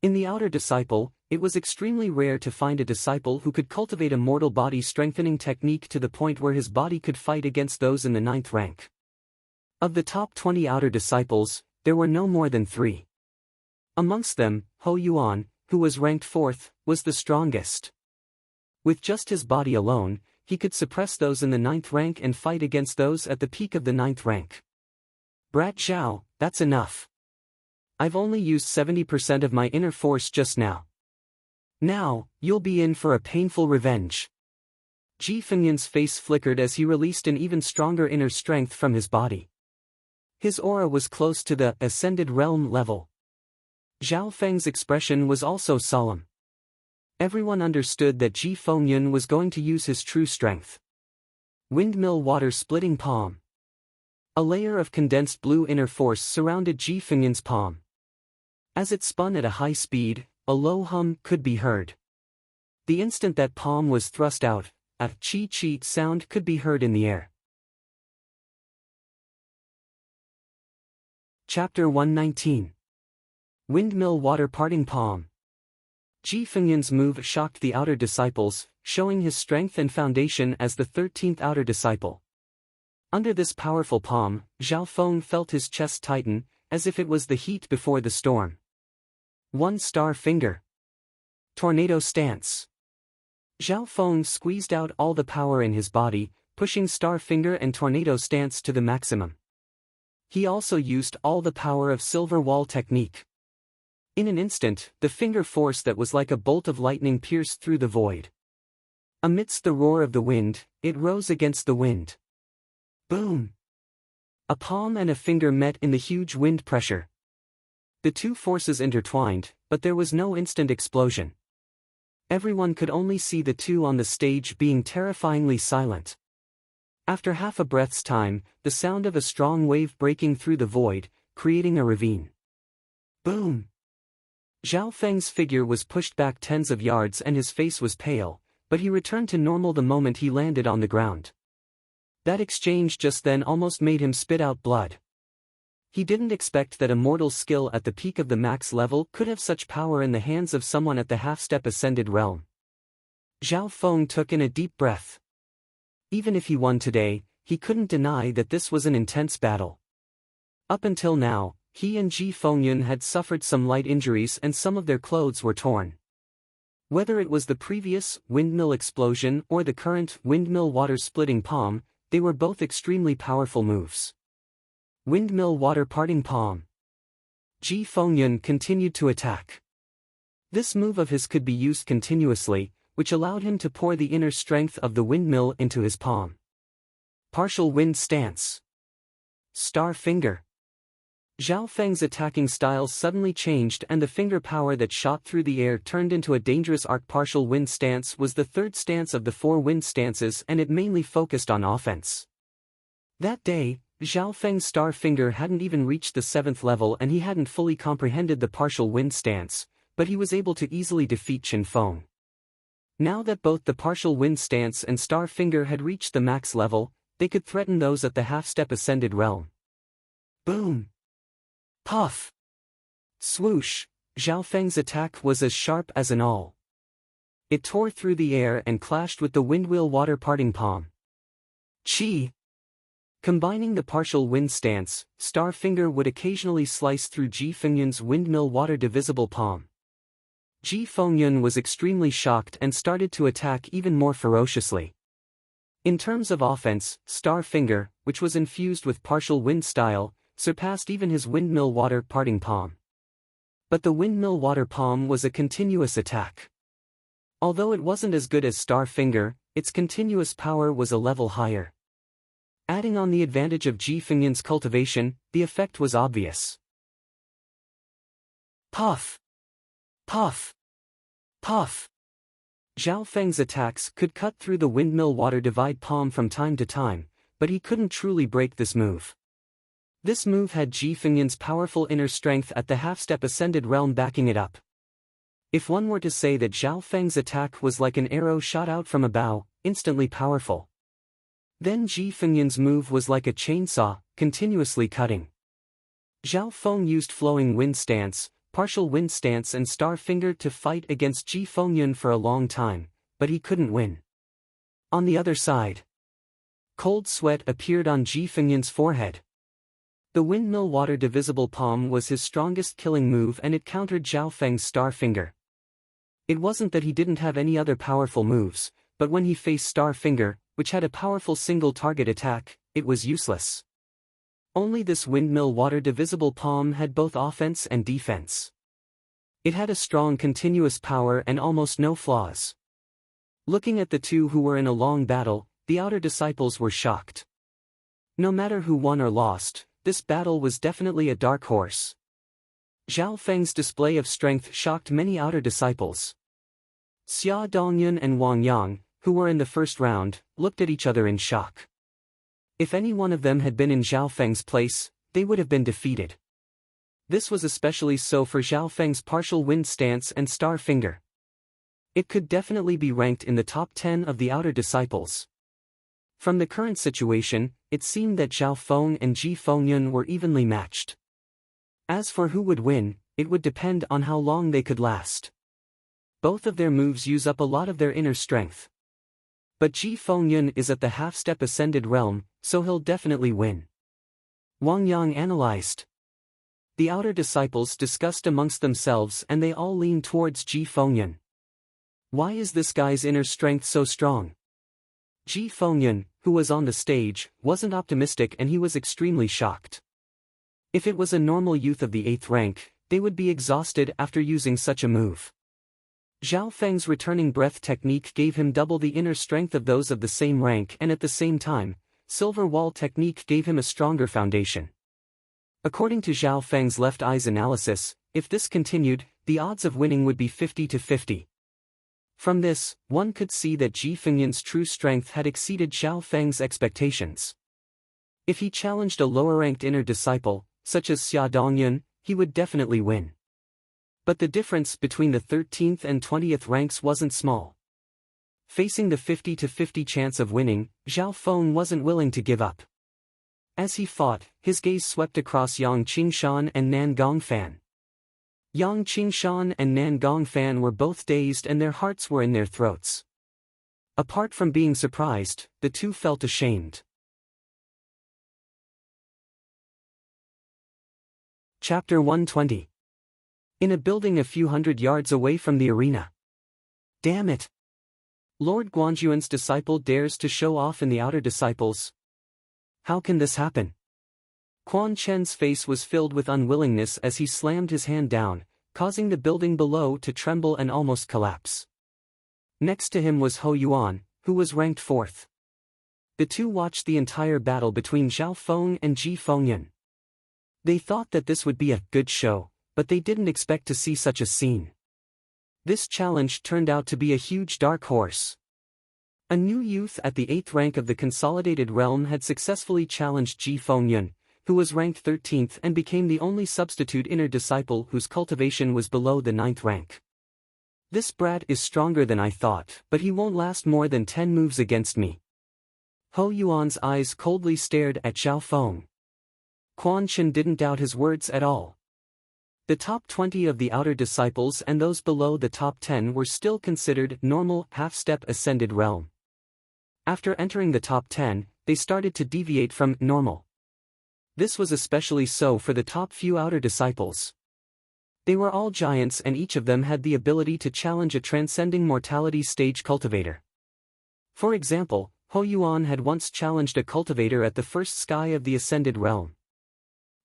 In the outer disciple, it was extremely rare to find a disciple who could cultivate a mortal body strengthening technique to the point where his body could fight against those in the 9th rank. Of the top 20 outer disciples, there were no more than 3. Amongst them, Ho Yuan, who was ranked 4th, was the strongest. With just his body alone, he could suppress those in the 9th rank and fight against those at the peak of the 9th rank. Brat Zhao, that's enough. I've only used 70% of my inner force just now. Now, you'll be in for a painful revenge. Ji Fengyun's face flickered as he released an even stronger inner strength from his body. His aura was close to the ascended realm level. Zhao Feng's expression was also solemn. Everyone understood that Ji Fengyun was going to use his true strength. Windmill water splitting palm. A layer of condensed blue inner force surrounded Ji Fengyun's palm. As it spun at a high speed, a low hum could be heard. The instant that palm was thrust out, a chi-chi sound could be heard in the air. Chapter 119. Windmill water parting palm. Ji Fengyun's move shocked the outer disciples, showing his strength and foundation as the 13th outer disciple. Under this powerful palm, Zhao Feng felt his chest tighten, as if it was the heat before the storm. 1-star finger. Tornado stance. Zhao Feng squeezed out all the power in his body, pushing star finger and tornado stance to the maximum. He also used all the power of silver wall technique. In an instant, the finger force that was like a bolt of lightning pierced through the void. Amidst the roar of the wind, it rose against the wind. Boom! A palm and a finger met in the huge wind pressure. The two forces intertwined, but there was no instant explosion. Everyone could only see the two on the stage being terrifyingly silent. After half a breath's time, the sound of a strong wave breaking through the void, creating a ravine. Boom! Zhao Feng's figure was pushed back tens of yards and his face was pale, but he returned to normal the moment he landed on the ground. That exchange just then almost made him spit out blood. He didn't expect that a mortal's skill at the peak of the max level could have such power in the hands of someone at the half-step ascended realm. Zhao Feng took in a deep breath. Even if he won today, he couldn't deny that this was an intense battle. Up until now, he and Ji Fengyun had suffered some light injuries and some of their clothes were torn. Whether it was the previous windmill explosion or the current windmill water splitting palm, they were both extremely powerful moves. Windmill water parting palm. Ji Fengyun continued to attack. This move of his could be used continuously, which allowed him to pour the inner strength of the windmill into his palm. Partial wind stance. Star finger. Zhao Feng's attacking style suddenly changed and the finger power that shot through the air turned into a dangerous arc. Partial wind stance was the third stance of the 4 wind stances and it mainly focused on offense. That day, Zhao Feng's star finger hadn't even reached the 7th level and he hadn't fully comprehended the partial wind stance, but he was able to easily defeat Qin Feng. Now that both the partial wind stance and star finger had reached the max level, they could threaten those at the half-step ascended realm. Boom! Puff! Swoosh! Zhao Feng's attack was as sharp as an awl. It tore through the air and clashed with the windwheel water parting palm. Chi! Combining the partial wind stance, star finger would occasionally slice through Ji Fengyun's windmill water divisible palm. Ji Fengyun was extremely shocked and started to attack even more ferociously. In terms of offense, star finger, which was infused with partial wind style, surpassed even his windmill water parting palm. But the windmill water palm was a continuous attack. Although it wasn't as good as star finger, its continuous power was a level higher. Adding on the advantage of Ji Fengyun's cultivation, the effect was obvious. Puff! Puff! Puff! Zhao Feng's attacks could cut through the windmill water divide palm from time to time, but he couldn't truly break this move. This move had Ji Fengyan's powerful inner strength at the half-step ascended realm backing it up. If one were to say that Zhao Feng's attack was like an arrow shot out from a bow, instantly powerful, then Ji Fengyan's move was like a chainsaw, continuously cutting. Zhao Feng used flowing wind stance, partial wind stance and star finger to fight against Ji Fengyan for a long time, but he couldn't win. On the other side, cold sweat appeared on Ji Fengyan's forehead. The windmill water divisible palm was his strongest killing move and it countered Zhao Feng's star finger. It wasn't that he didn't have any other powerful moves, but when he faced star finger, which had a powerful single target attack, it was useless. Only this windmill water divisible palm had both offense and defense. It had a strong continuous power and almost no flaws. Looking at the two who were in a long battle, the outer disciples were shocked. No matter who won or lost, this battle was definitely a dark horse. Zhao Feng's display of strength shocked many outer disciples. Xia Dongyun and Wang Yang, who were in the first round, looked at each other in shock. If any one of them had been in Zhao Feng's place, they would have been defeated. This was especially so for Zhao Feng's partial wind stance and star finger. It could definitely be ranked in the top 10 of the outer disciples. From the current situation, it seemed that Zhao Feng and Ji Fengyan were evenly matched. As for who would win, it would depend on how long they could last. Both of their moves use up a lot of their inner strength. But Ji Fengyan is at the half-step ascended realm, so he'll definitely win. Wang Yang analyzed. The outer disciples discussed amongst themselves and they all leaned towards Ji Fengyan. Why is this guy's inner strength so strong? Ji Fengyan, who was on the stage, wasn't optimistic and he was extremely shocked. If it was a normal youth of the 8th rank, they would be exhausted after using such a move. Zhao Feng's returning breath technique gave him double the inner strength of those of the same rank and at the same time, silver wall technique gave him a stronger foundation. According to Zhao Feng's left eye's analysis, if this continued, the odds of winning would be 50-50. From this, one could see that Ji Fengyan's true strength had exceeded Zhao Feng's expectations. If he challenged a lower-ranked inner disciple, such as Xia Dongyun, he would definitely win. But the difference between the 13th and 20th ranks wasn't small. Facing the 50-50 chance of winning, Zhao Feng wasn't willing to give up. As he fought, his gaze swept across Yang Qingshan and Nan Gongfan. Yang Qingshan and Nan Gongfan were both dazed and their hearts were in their throats. Apart from being surprised, the two felt ashamed. Chapter 120. In a building a few hundred yards away from the arena. Damn it! Lord Guanjuan's disciple dares to show off in the outer disciples. How can this happen? Quan Chen's face was filled with unwillingness as he slammed his hand down, causing the building below to tremble and almost collapse. Next to him was Ho Yuan, who was ranked 4th. The two watched the entire battle between Zhao Feng and Ji Fengyan. They thought that this would be a good show, but they didn't expect to see such a scene. This challenge turned out to be a huge dark horse. A new youth at the 8th rank of the Consolidated Realm had successfully challenged Ji Fengyan, who was ranked 13th and became the only substitute inner disciple whose cultivation was below the 9th rank. This brat is stronger than I thought, but he won't last more than 10 moves against me. Ho Yuan's eyes coldly stared at Zhao Feng. Quan Chen didn't doubt his words at all. The top 20 of the outer disciples and those below the top 10 were still considered normal half-step ascended realm. After entering the top 10, they started to deviate from normal. This was especially so for the top few outer disciples. They were all giants and each of them had the ability to challenge a transcending mortality stage cultivator. For example, Ho Yuan had once challenged a cultivator at the first sky of the ascended realm.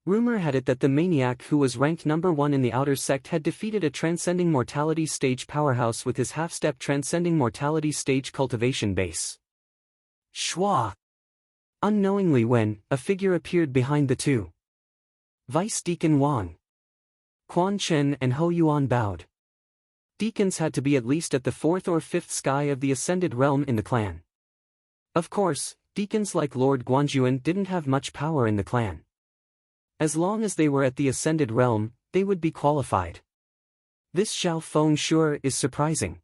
Rumor had it that the maniac who was ranked number 1 in the outer sect had defeated a transcending mortality stage powerhouse with his half-step transcending mortality stage cultivation base. Shwa! Unknowingly a figure appeared behind the two. Vice Deacon Wang. Quan Chen and Ho Yuan bowed. Deacons had to be at least at the fourth or fifth sky of the ascended realm in the clan. Of course, deacons like Lord Guanjuan didn't have much power in the clan. As long as they were at the ascended realm, they would be qualified. This Xiao Feng sure is surprising.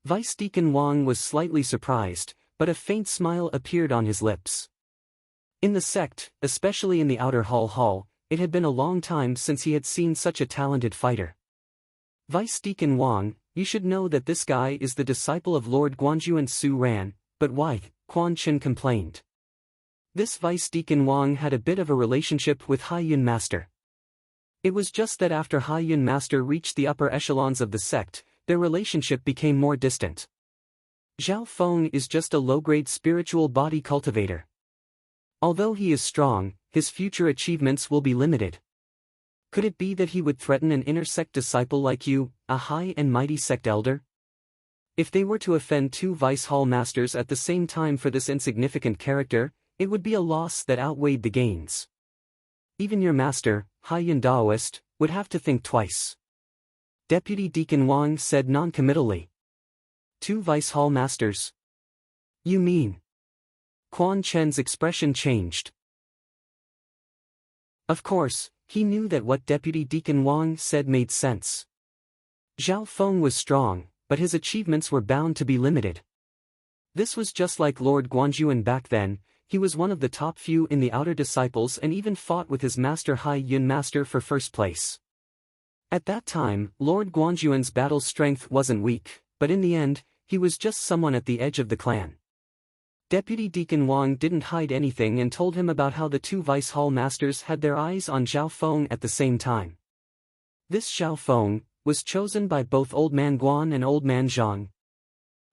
Vice Deacon Wang was slightly surprised, but a faint smile appeared on his lips. In the sect, especially in the outer hall, it had been a long time since he had seen such a talented fighter. Vice Deacon Wang, you should know that this guy is the disciple of Lord Guanjuan Su Ran, but why? Quan Chen complained. This Vice Deacon Wang had a bit of a relationship with Hai Yun Master. It was just that after Hai Yun Master reached the upper echelons of the sect, their relationship became more distant. Xiao Feng is just a low-grade spiritual body cultivator. Although he is strong, his future achievements will be limited. Could it be that he would threaten an inner sect disciple like you, a high and mighty sect elder? If they were to offend two Vice Hall Masters at the same time for this insignificant character, it would be a loss that outweighed the gains. Even your master, Hai Yun Daoist, would have to think twice. Deputy Deacon Wang said non-committally. Two Vice Hall Masters? You mean? Quan Chen's expression changed. Of course, he knew that what Deputy Deacon Wang said made sense. Xiao Feng was strong, but his achievements were bound to be limited. This was just like Lord Guanjuan back then. He was one of the top few in the outer disciples and even fought with his master Hai Yun Master for first place. At that time, Lord Guanjuan's battle strength wasn't weak, but in the end, he was just someone at the edge of the clan. Deputy Deacon Wang didn't hide anything and told him about how the two Vice Hall Masters had their eyes on Xiao Feng at the same time. This Xiao Feng was chosen by both Old Man Guan and Old Man Zhang.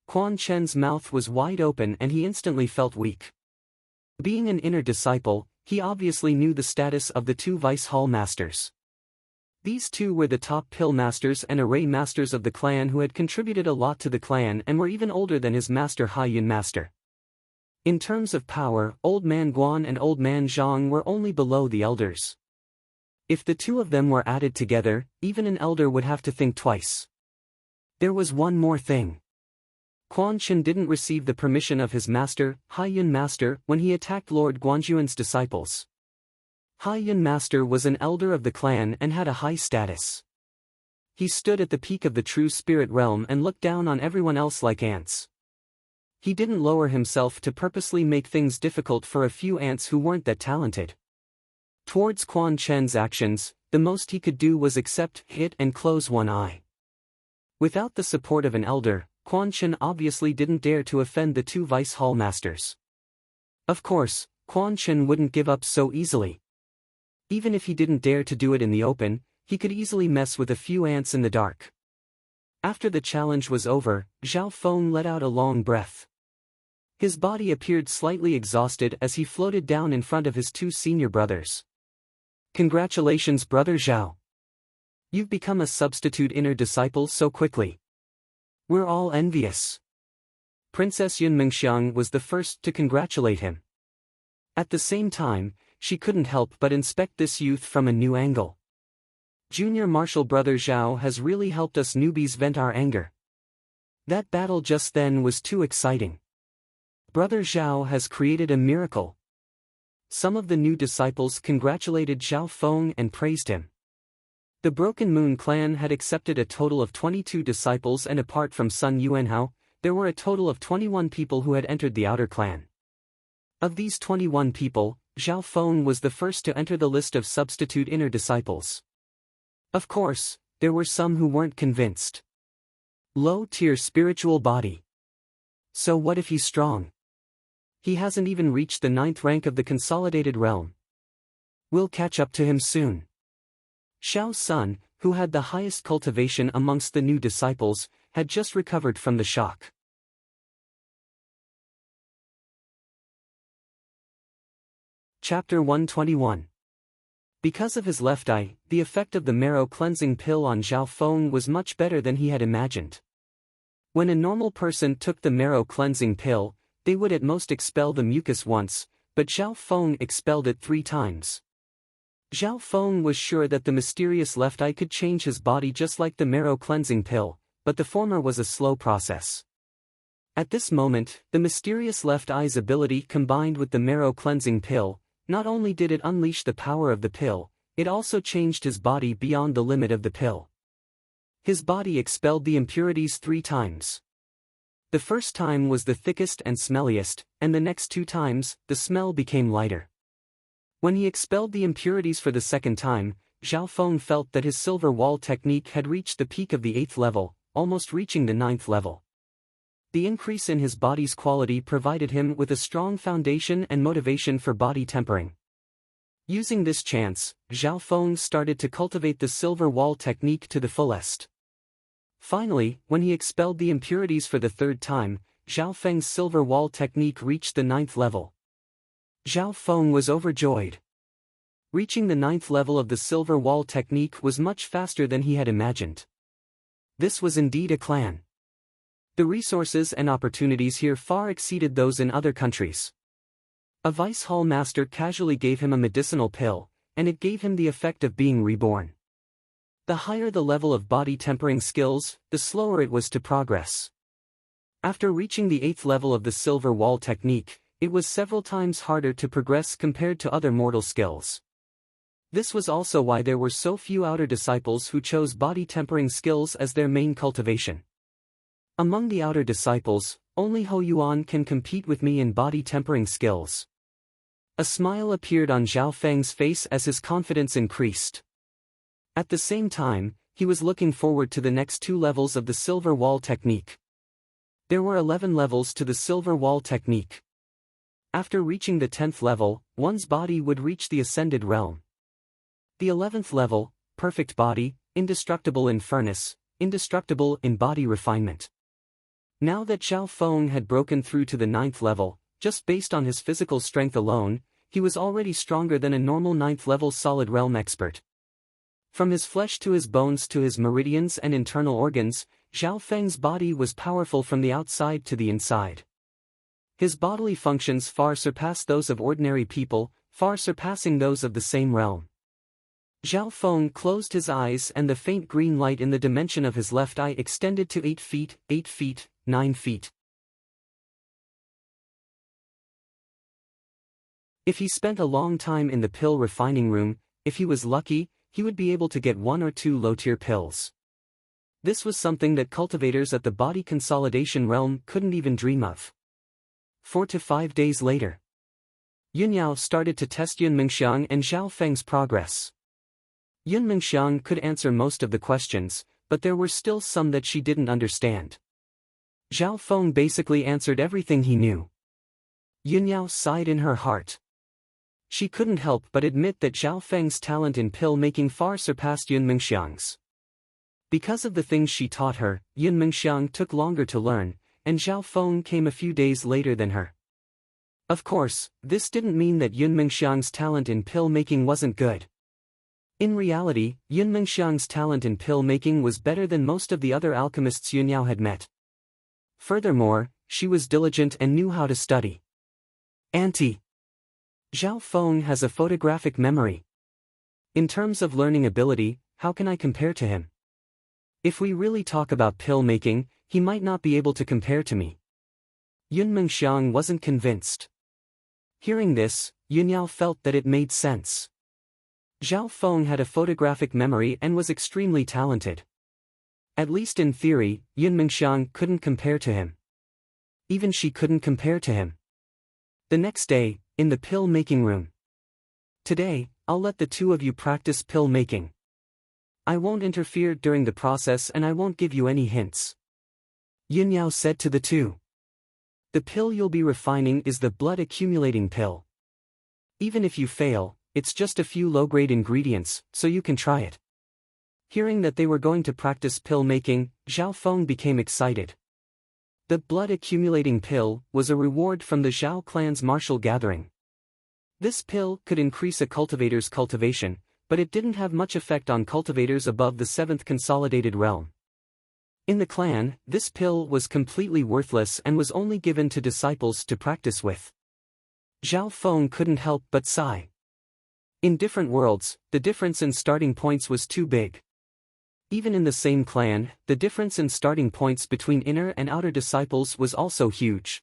Quan Chen's mouth was wide open and he instantly felt weak. Being an inner disciple, he obviously knew the status of the two Vice Hall Masters. These two were the top pill masters and array masters of the clan who had contributed a lot to the clan and were even older than his master Hai Yun Master. In terms of power, Old Man Guan and Old Man Zhang were only below the elders. If the two of them were added together, even an elder would have to think twice. There was one more thing. Quan Chen didn't receive the permission of his master, Hai Yun Master, when he attacked Lord Guanjuan's disciples. Hai Yun Master was an elder of the clan and had a high status. He stood at the peak of the true spirit realm and looked down on everyone else like ants. He didn't lower himself to purposely make things difficult for a few ants who weren't that talented. Towards Quan Chen's actions, the most he could do was accept, hit and close one eye. Without the support of an elder, Quan Chen obviously didn't dare to offend the two Vice Hall Masters. Of course, Quan Chen wouldn't give up so easily. Even if he didn't dare to do it in the open, he could easily mess with a few ants in the dark. After the challenge was over, Xiao Feng let out a long breath. His body appeared slightly exhausted as he floated down in front of his two senior brothers. Congratulations, Brother Zhao. You've become a substitute inner disciple so quickly. We're all envious. Princess Yun Mengxiang was the first to congratulate him. At the same time, she couldn't help but inspect this youth from a new angle. Junior Marshal Brother Zhao has really helped us newbies vent our anger. That battle just then was too exciting. Brother Zhao has created a miracle. Some of the new disciples congratulated Xiao Feng and praised him. The Broken Moon clan had accepted a total of 22 disciples, and apart from Sun Yuanhao, there were a total of 21 people who had entered the outer clan. Of these 21 people, Xiao Feng was the first to enter the list of substitute inner disciples. Of course, there were some who weren't convinced. Low-tier spiritual body. So what if he's strong? He hasn't even reached the 9th rank of the consolidated realm. We'll catch up to him soon. Xiao Sun, who had the highest cultivation amongst the new disciples, had just recovered from the shock. Chapter 121. Because of his left eye, the effect of the marrow cleansing pill on Xiao Feng was much better than he had imagined. When a normal person took the marrow cleansing pill, they would at most expel the mucus once, but Xiao Feng expelled it 3 times. Xiao Feng was sure that the mysterious left eye could change his body just like the marrow cleansing pill, but the former was a slow process. At this moment, the mysterious left eye's ability combined with the marrow cleansing pill, not only did it unleash the power of the pill, it also changed his body beyond the limit of the pill. His body expelled the impurities 3 times. The first time was the thickest and smelliest, and the next 2 times, the smell became lighter. When he expelled the impurities for the second time, Zhao Feng felt that his silver wall technique had reached the peak of the 8th level, almost reaching the 9th level. The increase in his body's quality provided him with a strong foundation and motivation for body tempering. Using this chance, Zhao Feng started to cultivate the silver wall technique to the fullest. Finally, when he expelled the impurities for the 3rd time, Zhao Feng's silver wall technique reached the 9th level. Zhao Feng was overjoyed. Reaching the 9th level of the silver wall technique was much faster than he had imagined. This was indeed a clan. The resources and opportunities here far exceeded those in other countries. A vice hall master casually gave him a medicinal pill, and it gave him the effect of being reborn. The higher the level of body tempering skills, the slower it was to progress. After reaching the 8th level of the silver wall technique, it was several times harder to progress compared to other mortal skills. This was also why there were so few outer disciples who chose body tempering skills as their main cultivation. Among the outer disciples, only Ho Yuan can compete with me in body tempering skills. A smile appeared on Zhao Feng's face as his confidence increased. At the same time, he was looking forward to the next 2 levels of the silver wall technique. There were 11 levels to the silver wall technique. After reaching the 10th level, one's body would reach the ascended realm. The 11th level, perfect body, indestructible in furnace, indestructible in body refinement. Now that Zhao Feng had broken through to the 9th level, just based on his physical strength alone, he was already stronger than a normal 9th level solid realm expert. From his flesh to his bones to his meridians and internal organs, Zhao Feng's body was powerful from the outside to the inside. His bodily functions far surpassed those of ordinary people, far surpassing those of the same realm. Zhao Feng closed his eyes and the faint green light in the dimension of his left eye extended to 8 feet, 8 feet, 9 feet. If he spent a long time in the pill refining room, if he was lucky, he would be able to get 1 or 2 low-tier pills. This was something that cultivators at the body consolidation realm couldn't even dream of. 4 to 5 days later, Yunyao started to test Yun Mingxiang and Zhao Feng's progress. Yun Mingxiang could answer most of the questions, but there were still some that she didn't understand. Zhao Feng basically answered everything he knew. Yunyao sighed in her heart. She couldn't help but admit that Zhao Feng's talent in pill-making far surpassed Yun Mingxiang's. Because of the things she taught her, Yun Mingxiang took longer to learn, and Zhao Feng came a few days later than her. Of course, this didn't mean that Yun Mingxiang's talent in pill-making wasn't good. In reality, Yun Mingxiang's talent in pill-making was better than most of the other alchemists Yunyao had met. Furthermore, she was diligent and knew how to study. Auntie. Zhao Feng has a photographic memory. In terms of learning ability, how can I compare to him? If we really talk about pill-making, he might not be able to compare to me. Yun Mingxiang wasn't convinced. Hearing this, Yunyao felt that it made sense. Zhao Feng had a photographic memory and was extremely talented. At least in theory, Yun Mingxiang couldn't compare to him. Even she couldn't compare to him. The next day, in the pill-making room. Today, I'll let the 2 of you practice pill-making. I won't interfere during the process and I won't give you any hints. Yunyao said to the 2. The pill you'll be refining is the blood-accumulating pill. Even if you fail, it's just a few low-grade ingredients, so you can try it. Hearing that they were going to practice pill-making, Zhao Feng became excited. The blood-accumulating pill was a reward from the Zhao clan's martial gathering. This pill could increase a cultivator's cultivation, but it didn't have much effect on cultivators above the 7th consolidated realm. In the clan, this pill was completely worthless and was only given to disciples to practice with. Zhao Feng couldn't help but sigh. In different worlds, the difference in starting points was too big. Even in the same clan, the difference in starting points between inner and outer disciples was also huge.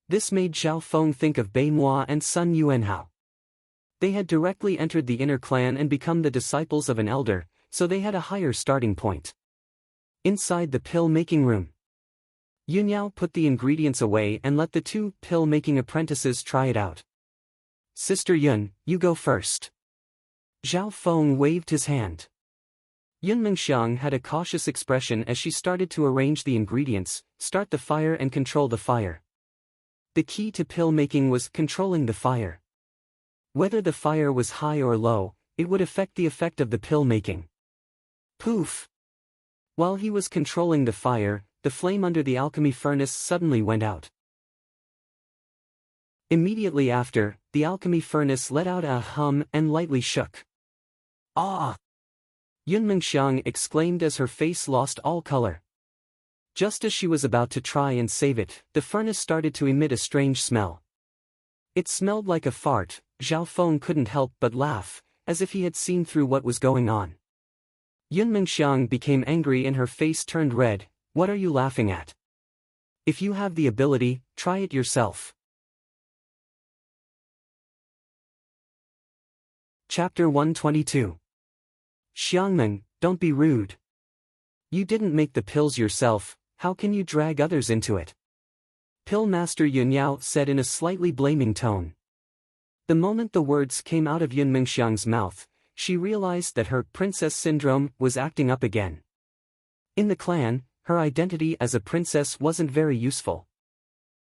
This made Zhao Feng think of Bei Mua and Sun Yuanhao. They had directly entered the inner clan and become the disciples of an elder, so they had a higher starting point. Inside the pill-making room, Yunyao put the ingredients away and let the two pill-making apprentices try it out. "Sister Yun, you go first." Zhao Feng waved his hand. Yun Mengxiang had a cautious expression as she started to arrange the ingredients, start the fire and control the fire. The key to pill making was controlling the fire. Whether the fire was high or low, it would affect the effect of the pill making. Poof! While he was controlling the fire, the flame under the alchemy furnace suddenly went out. Immediately after, the alchemy furnace let out a hum and lightly shook. "Ah!" Yun Mengxiang exclaimed as her face lost all color. Just as she was about to try and save it, the furnace started to emit a strange smell. It smelled like a fart. Zhao Feng couldn't help but laugh, as if he had seen through what was going on. Yun Mengxiang became angry and her face turned red. "What are you laughing at? If you have the ability, try it yourself." Chapter 122. Xiangmeng, don't be rude. You didn't make the pills yourself, how can you drag others into it? Pill Master Yunyao said in a slightly blaming tone. The moment the words came out of Yun Mengxiang's mouth, she realized that her princess syndrome was acting up again. In the clan, her identity as a princess wasn't very useful.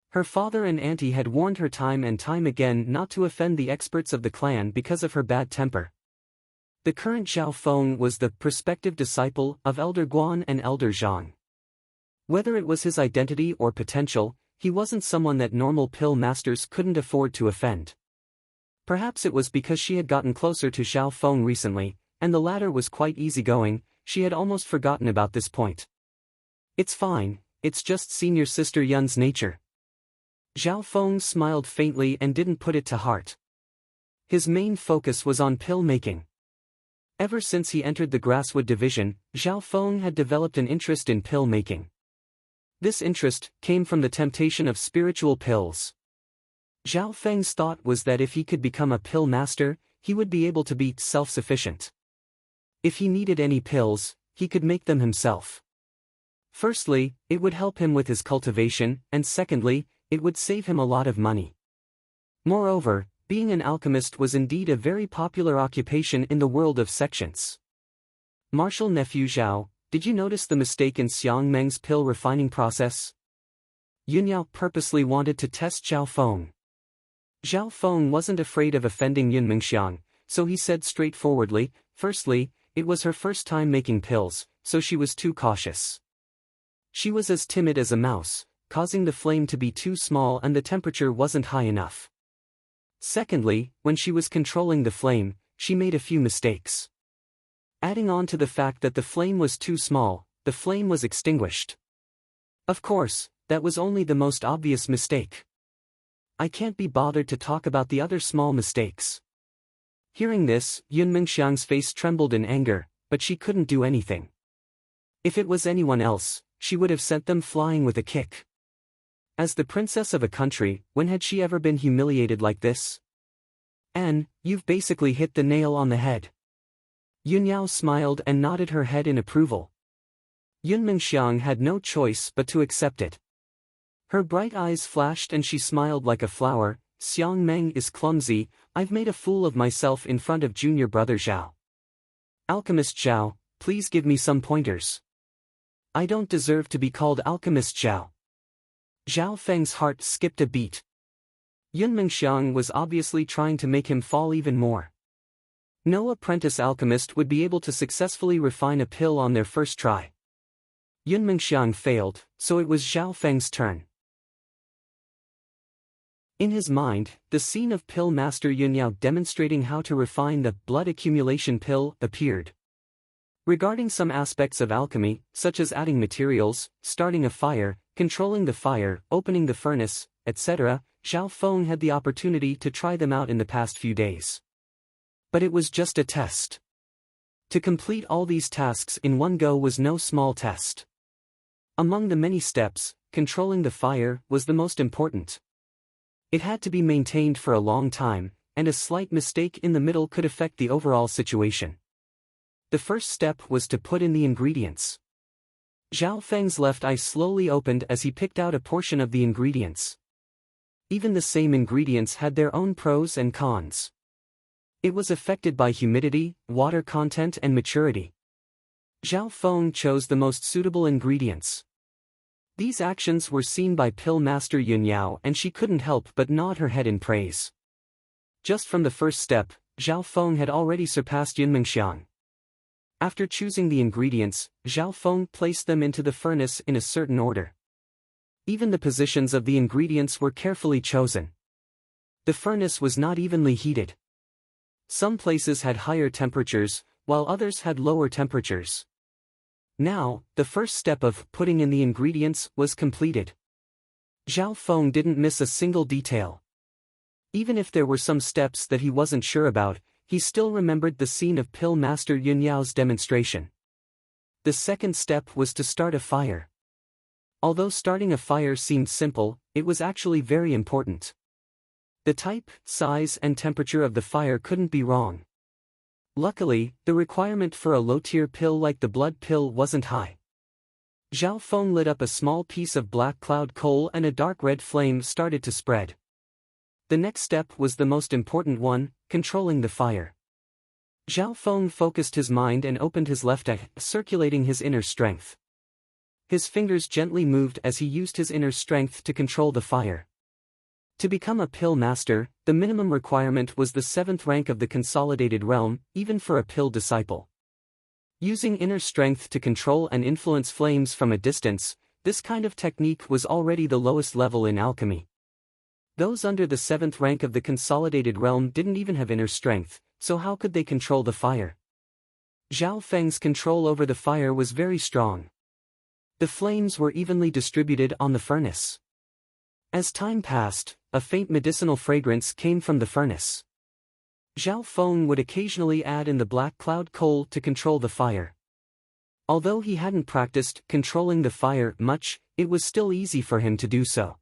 Her father and auntie had warned her time and time again not to offend the experts of the clan because of her bad temper. The current Zhao Feng was the prospective disciple of Elder Guan and Elder Zhang. Whether it was his identity or potential, he wasn't someone that normal pill masters couldn't afford to offend. Perhaps it was because she had gotten closer to Zhao Feng recently, and the latter was quite easygoing, she had almost forgotten about this point. "It's fine, it's just senior sister Yun's nature." Zhao Feng smiled faintly and didn't put it to heart. His main focus was on pill making. Ever since he entered the Grasswood Division, Zhao Feng had developed an interest in pill making. This interest came from the temptation of spiritual pills. Zhao Feng's thought was that if he could become a pill master, he would be able to be self-sufficient. If he needed any pills, he could make them himself. Firstly, it would help him with his cultivation, and secondly, it would save him a lot of money. Moreover, being an alchemist was indeed a very popular occupation in the world of sections. "Martial nephew Zhao, did you notice the mistake in Xiang Meng's pill refining process?" Yunyao purposely wanted to test Zhao Feng. Zhao Feng wasn't afraid of offending Yun Mengxiang, so he said straightforwardly, "Firstly, it was her first time making pills, so she was too cautious. She was as timid as a mouse, causing the flame to be too small and the temperature wasn't high enough. Secondly, when she was controlling the flame, she made a few mistakes. Adding on to the fact that the flame was too small, the flame was extinguished. Of course, that was only the most obvious mistake. I can't be bothered to talk about the other small mistakes." Hearing this, Yun Mengxiang's face trembled in anger, but she couldn't do anything. If it was anyone else, she would have sent them flying with a kick. As the princess of a country, when had she ever been humiliated like this? "And, you've basically hit the nail on the head." Yunyao smiled and nodded her head in approval. Yun Mengxiang had no choice but to accept it. Her bright eyes flashed and she smiled like a flower. "Xiang Meng is clumsy, I've made a fool of myself in front of junior brother Zhao. Alchemist Zhao, please give me some pointers. I don't deserve to be called Alchemist Zhao." Zhao Feng's heart skipped a beat. Yun Mengxiang was obviously trying to make him fall even more. No apprentice alchemist would be able to successfully refine a pill on their first try. Yun Mengxiang failed, so it was Zhao Feng's turn. In his mind, the scene of Pill Master Yunyao demonstrating how to refine the blood accumulation pill appeared. Regarding some aspects of alchemy, such as adding materials, starting a fire, controlling the fire, opening the furnace, etc., Zhao Feng had the opportunity to try them out in the past few days. But it was just a test. To complete all these tasks in one go was no small test. Among the many steps, controlling the fire was the most important. It had to be maintained for a long time, and a slight mistake in the middle could affect the overall situation. The first step was to put in the ingredients. Zhao Feng's left eye slowly opened as he picked out a portion of the ingredients. Even the same ingredients had their own pros and cons. It was affected by humidity, water content and maturity. Zhao Feng chose the most suitable ingredients. These actions were seen by Pill Master Yun Yao and she couldn't help but nod her head in praise. Just from the first step, Zhao Feng had already surpassed Yun Mengxiang. After choosing the ingredients, Zhao Feng placed them into the furnace in a certain order. Even the positions of the ingredients were carefully chosen. The furnace was not evenly heated. Some places had higher temperatures, while others had lower temperatures. Now, the first step of putting in the ingredients was completed. Zhao Feng didn't miss a single detail. Even if there were some steps that he wasn't sure about, he still remembered the scene of Pill Master Yun Yao's demonstration. The second step was to start a fire. Although starting a fire seemed simple, it was actually very important. The type, size and temperature of the fire couldn't be wrong. Luckily, the requirement for a low-tier pill like the blood pill wasn't high. Zhao Feng lit up a small piece of black cloud coal and a dark red flame started to spread. The next step was the most important one, controlling the fire. Zhao Feng focused his mind and opened his left eye, circulating his inner strength. His fingers gently moved as he used his inner strength to control the fire. To become a pill master, the minimum requirement was the 7th rank of the consolidated realm, even for a pill disciple. Using inner strength to control and influence flames from a distance, this kind of technique was already the lowest level in alchemy. Those under the 7th rank of the consolidated realm didn't even have inner strength, so how could they control the fire? Zhao Feng's control over the fire was very strong. The flames were evenly distributed on the furnace. As time passed, a faint medicinal fragrance came from the furnace. Zhao Feng would occasionally add in the black cloud coal to control the fire. Although he hadn't practiced controlling the fire much, it was still easy for him to do so.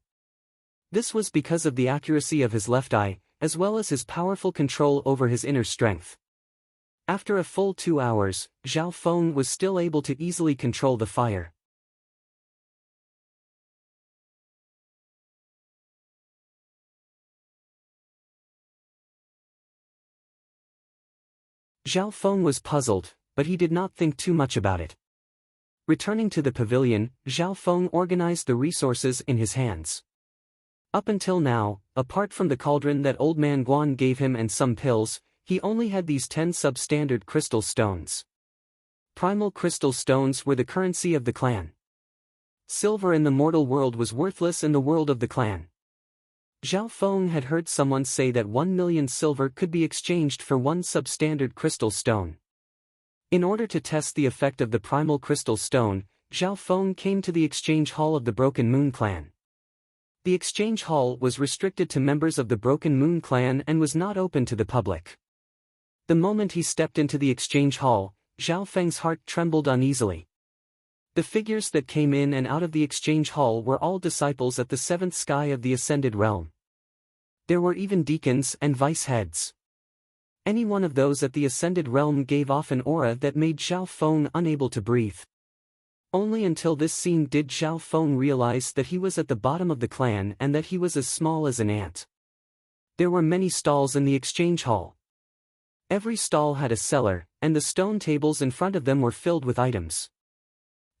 This was because of the accuracy of his left eye, as well as his powerful control over his inner strength. After a full 2 hours, Zhao Feng was still able to easily control the fire. Zhao Feng was puzzled, but he did not think too much about it. Returning to the pavilion, Zhao Feng organized the resources in his hands. Up until now, apart from the cauldron that Old Man Guan gave him and some pills, he only had these 10 substandard crystal stones. Primal crystal stones were the currency of the clan. Silver in the mortal world was worthless in the world of the clan. Zhao Feng had heard someone say that 1 million silver could be exchanged for 1 substandard crystal stone. In order to test the effect of the primal crystal stone, Zhao Feng came to the exchange hall of the Broken Moon clan. The exchange hall was restricted to members of the Broken Moon clan and was not open to the public. The moment he stepped into the exchange hall, Zhao Feng's heart trembled uneasily. The figures that came in and out of the exchange hall were all disciples at the 7th sky of the Ascended Realm. There were even deacons and vice heads. Any one of those at the Ascended Realm gave off an aura that made Zhao Feng unable to breathe. Only until this scene did Zhao Feng realize that he was at the bottom of the clan and that he was as small as an ant. There were many stalls in the exchange hall. Every stall had a cellar, and the stone tables in front of them were filled with items.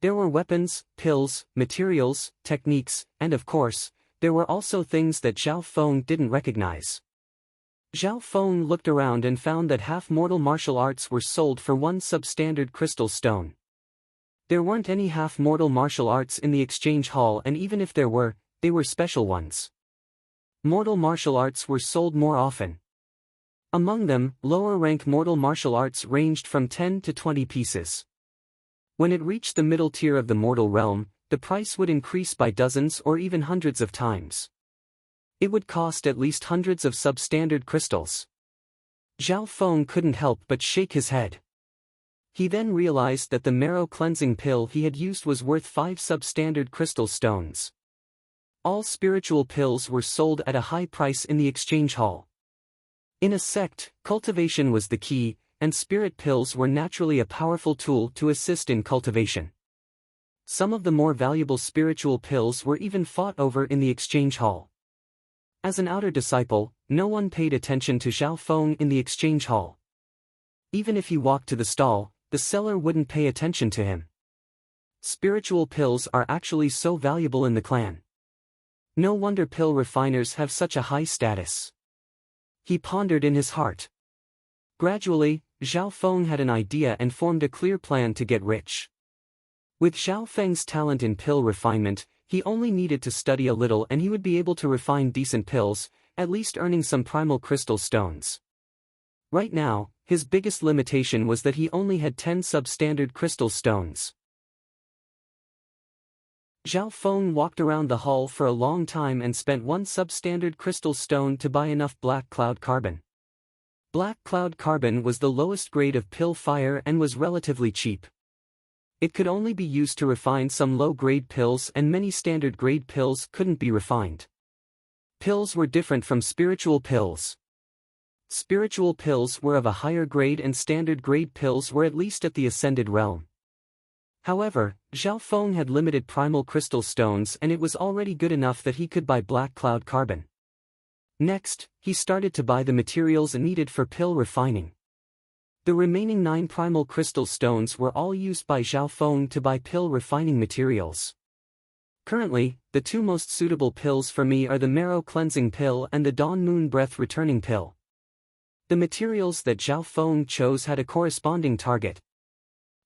There were weapons, pills, materials, techniques, and of course, there were also things that Zhao Feng didn't recognize. Zhao Feng looked around and found that half-mortal martial arts were sold for 1 substandard crystal stone. There weren't any half-mortal martial arts in the exchange hall, and even if there were, they were special ones. Mortal martial arts were sold more often. Among them, lower-rank mortal martial arts ranged from 10 to 20 pieces. When it reached the middle tier of the mortal realm, the price would increase by dozens or even hundreds of times. It would cost at least hundreds of substandard crystals. Zhao Feng couldn't help but shake his head. He then realized that the marrow cleansing pill he had used was worth 5 substandard crystal stones. All spiritual pills were sold at a high price in the exchange hall. In a sect, cultivation was the key, and spirit pills were naturally a powerful tool to assist in cultivation. Some of the more valuable spiritual pills were even fought over in the exchange hall. As an outer disciple, no one paid attention to Zhao Feng in the exchange hall. Even if he walked to the stall, the seller wouldn't pay attention to him. Spiritual pills are actually so valuable in the clan. No wonder pill refiners have such a high status. He pondered in his heart. Gradually, Zhao Feng had an idea and formed a clear plan to get rich. With Zhao Feng's talent in pill refinement, he only needed to study a little and he would be able to refine decent pills, at least earning some primal crystal stones. Right now, his biggest limitation was that he only had 10 substandard crystal stones. Zhao Feng walked around the hall for a long time and spent 1 substandard crystal stone to buy enough black cloud carbon. Black cloud carbon was the lowest grade of pill fire and was relatively cheap. It could only be used to refine some low-grade pills and many standard-grade pills couldn't be refined. Pills were different from spiritual pills. Spiritual pills were of a higher grade and standard-grade pills were at least at the ascended realm. However, Zhao Feng had limited primal crystal stones and it was already good enough that he could buy black cloud carbon. Next, he started to buy the materials needed for pill refining. The remaining 9 primal crystal stones were all used by Zhao Feng to buy pill refining materials. Currently, the 2 most suitable pills for me are the marrow cleansing pill and the dawn moon breath returning pill. The materials that Zhao Feng chose had a corresponding target.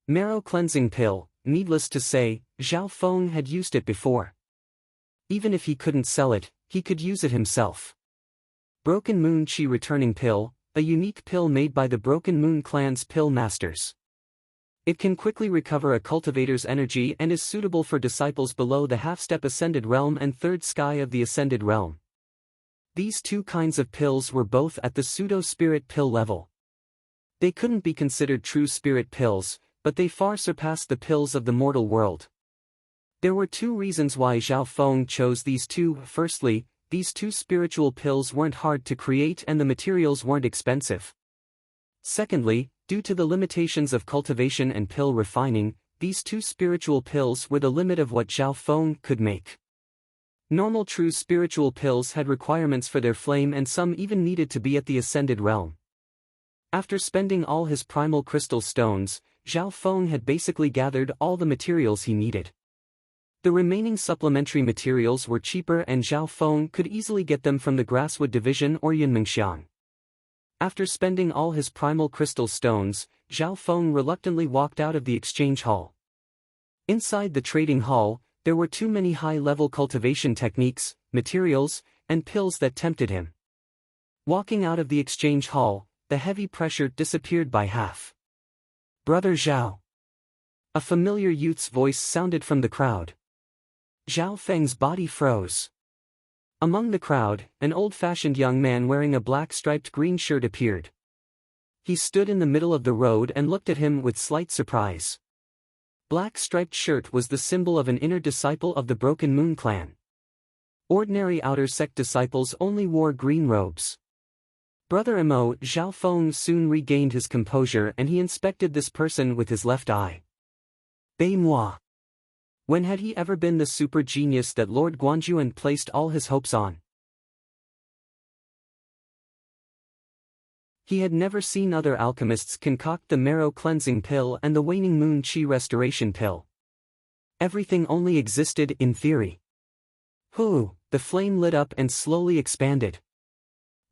Marrow cleansing pill, needless to say, Zhao Feng had used it before. Even if he couldn't sell it, he could use it himself. Broken Moon Chi returning pill, a unique pill made by the Broken Moon clan's pill masters. It can quickly recover a cultivator's energy and is suitable for disciples below the half-step ascended realm and third sky of the ascended realm. These 2 kinds of pills were both at the pseudo-spirit pill level. They couldn't be considered true spirit pills, but they far surpassed the pills of the mortal world. There were 2 reasons why Zhao Feng chose these 2. Firstly, these 2 spiritual pills weren't hard to create and the materials weren't expensive. Secondly, due to the limitations of cultivation and pill refining, these 2 spiritual pills were the limit of what Zhao Feng could make. Normal true spiritual pills had requirements for their flame and some even needed to be at the ascended realm. After spending all his primal crystal stones, Zhao Feng had basically gathered all the materials he needed. The remaining supplementary materials were cheaper and Zhao Feng could easily get them from the Grasswood Division or Yunmengxiang. After spending all his primal crystal stones, Zhao Feng reluctantly walked out of the exchange hall. Inside the trading hall, there were too many high-level cultivation techniques, materials, and pills that tempted him. Walking out of the exchange hall, the heavy pressure disappeared by half. "Brother Zhao." A familiar youth's voice sounded from the crowd. Zhao Feng's body froze. Among the crowd, an old-fashioned young man wearing a black striped green shirt appeared. He stood in the middle of the road and looked at him with slight surprise. Black striped shirt was the symbol of an inner disciple of the Broken Moon clan. Ordinary outer sect disciples only wore green robes. Brother Mo, Zhao Feng soon regained his composure and he inspected this person with his left eye. "Bei moi." When had he ever been the super genius that Lord Guanjuan placed all his hopes on? He had never seen other alchemists concoct the marrow cleansing pill and the waning moon chi restoration pill. Everything only existed in theory. The flame lit up and slowly expanded.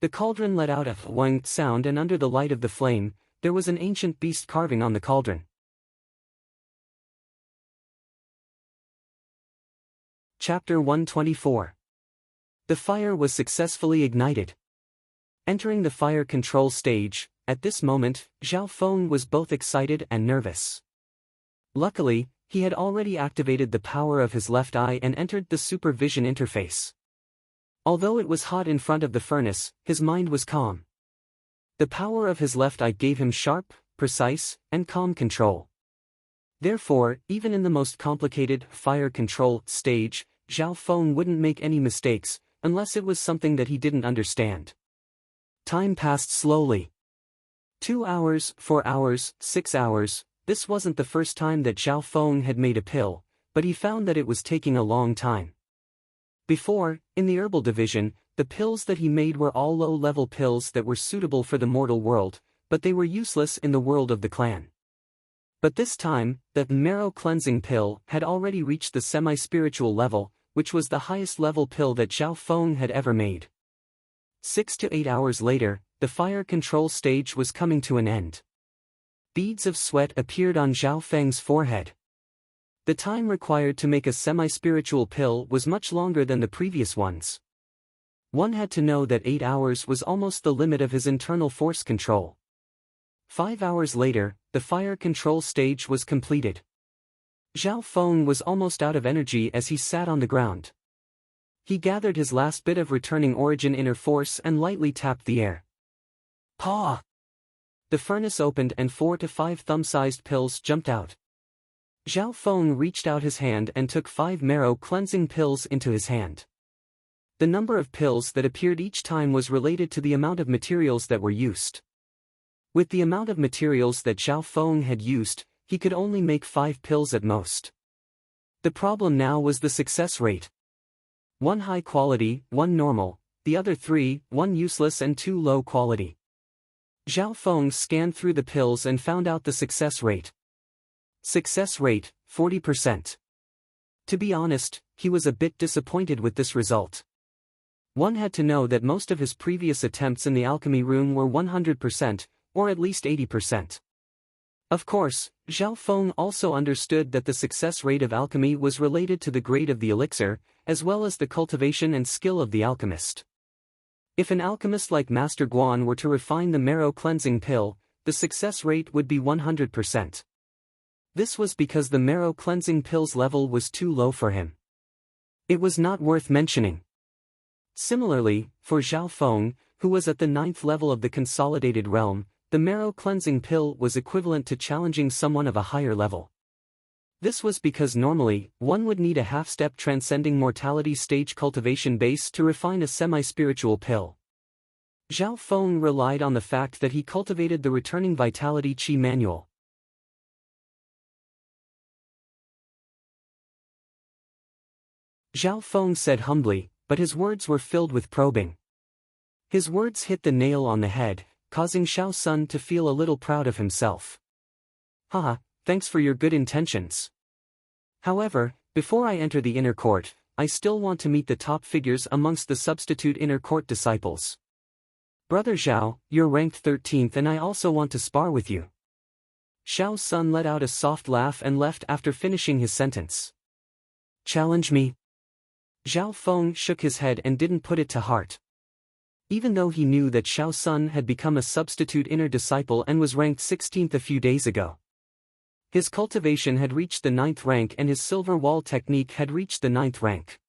The cauldron let out a whang sound and under the light of the flame, there was an ancient beast carving on the cauldron. Chapter 124. The fire was successfully ignited. Entering the fire control stage, at this moment, Zhao Feng was both excited and nervous. Luckily, he had already activated the power of his left eye and entered the supervision interface. Although it was hot in front of the furnace, his mind was calm. The power of his left eye gave him sharp, precise, and calm control. Therefore, even in the most complicated fire control stage, Zhao Feng wouldn't make any mistakes, unless it was something that he didn't understand. Time passed slowly. 2 hours, 4 hours, 6 hours, this wasn't the first time that Zhao Feng had made a pill, but he found that it was taking a long time. Before, in the herbal division, the pills that he made were all low-level pills that were suitable for the mortal world, but they were useless in the world of the clan. But this time, the marrow cleansing pill had already reached the semi-spiritual level, which was the highest level pill that Zhao Feng had ever made. 6 to 8 hours later, the fire control stage was coming to an end. Beads of sweat appeared on Zhao Feng's forehead. The time required to make a semi-spiritual pill was much longer than the previous ones. One had to know that 8 hours was almost the limit of his internal force control. 5 hours later, the fire control stage was completed. Zhao Feng was almost out of energy as he sat on the ground. He gathered his last bit of returning origin inner force and lightly tapped the air. Paw! The furnace opened and 4 to 5 thumb-sized pills jumped out. Zhao Feng reached out his hand and took 5 marrow cleansing pills into his hand. The number of pills that appeared each time was related to the amount of materials that were used. With the amount of materials that Zhao Feng had used, he could only make 5 pills at most. The problem now was the success rate. 1 high quality, 1 normal, the other 3, 1 useless and 2 low quality. Zhao Feng scanned through the pills and found out the success rate. Success rate, 40%. To be honest, he was a bit disappointed with this result. One had to know that most of his previous attempts in the alchemy room were 100%, or at least 80%. Of course, Zhao Feng also understood that the success rate of alchemy was related to the grade of the elixir, as well as the cultivation and skill of the alchemist. If an alchemist like Master Guan were to refine the marrow cleansing pill, the success rate would be 100%. This was because the marrow cleansing pill's level was too low for him. It was not worth mentioning. Similarly, for Zhao Feng, who was at the 9th level of the consolidated realm, the marrow cleansing pill was equivalent to challenging someone of a higher level. This was because normally, one would need a half-step transcending mortality stage cultivation base to refine a semi-spiritual pill. Zhao Feng relied on the fact that he cultivated the returning vitality chi manual. Zhao Feng said humbly, but his words were filled with probing. His words hit the nail on the head, causing Xiao Sun to feel a little proud of himself. Haha, thanks for your good intentions. However, before I enter the inner court, I still want to meet the top figures amongst the substitute inner court disciples. Brother Zhao, you're ranked 13th and I also want to spar with you. Xiao Sun let out a soft laugh and left after finishing his sentence. Challenge me? Zhao Feng shook his head and didn't put it to heart. Even though he knew that Xiao Sun had become a substitute inner disciple and was ranked 16th a few days ago. His cultivation had reached the 9th rank and his silver wall technique had reached the 9th rank.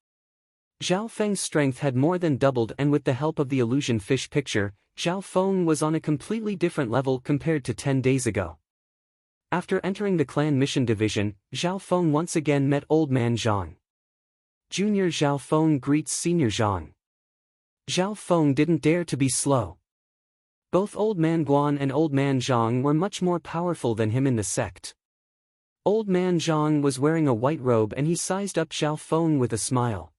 Zhao Feng's strength had more than doubled, and with the help of the illusion fish picture, Zhao Feng was on a completely different level compared to 10 days ago. After entering the clan mission division, Zhao Feng once again met Old Man Zhang. Junior Zhao Feng greets Senior Zhang. Zhao Feng didn't dare to be slow. Both Old Man Guan and Old Man Zhang were much more powerful than him in the sect. Old Man Zhang was wearing a white robe and he sized up Zhao Feng with a smile.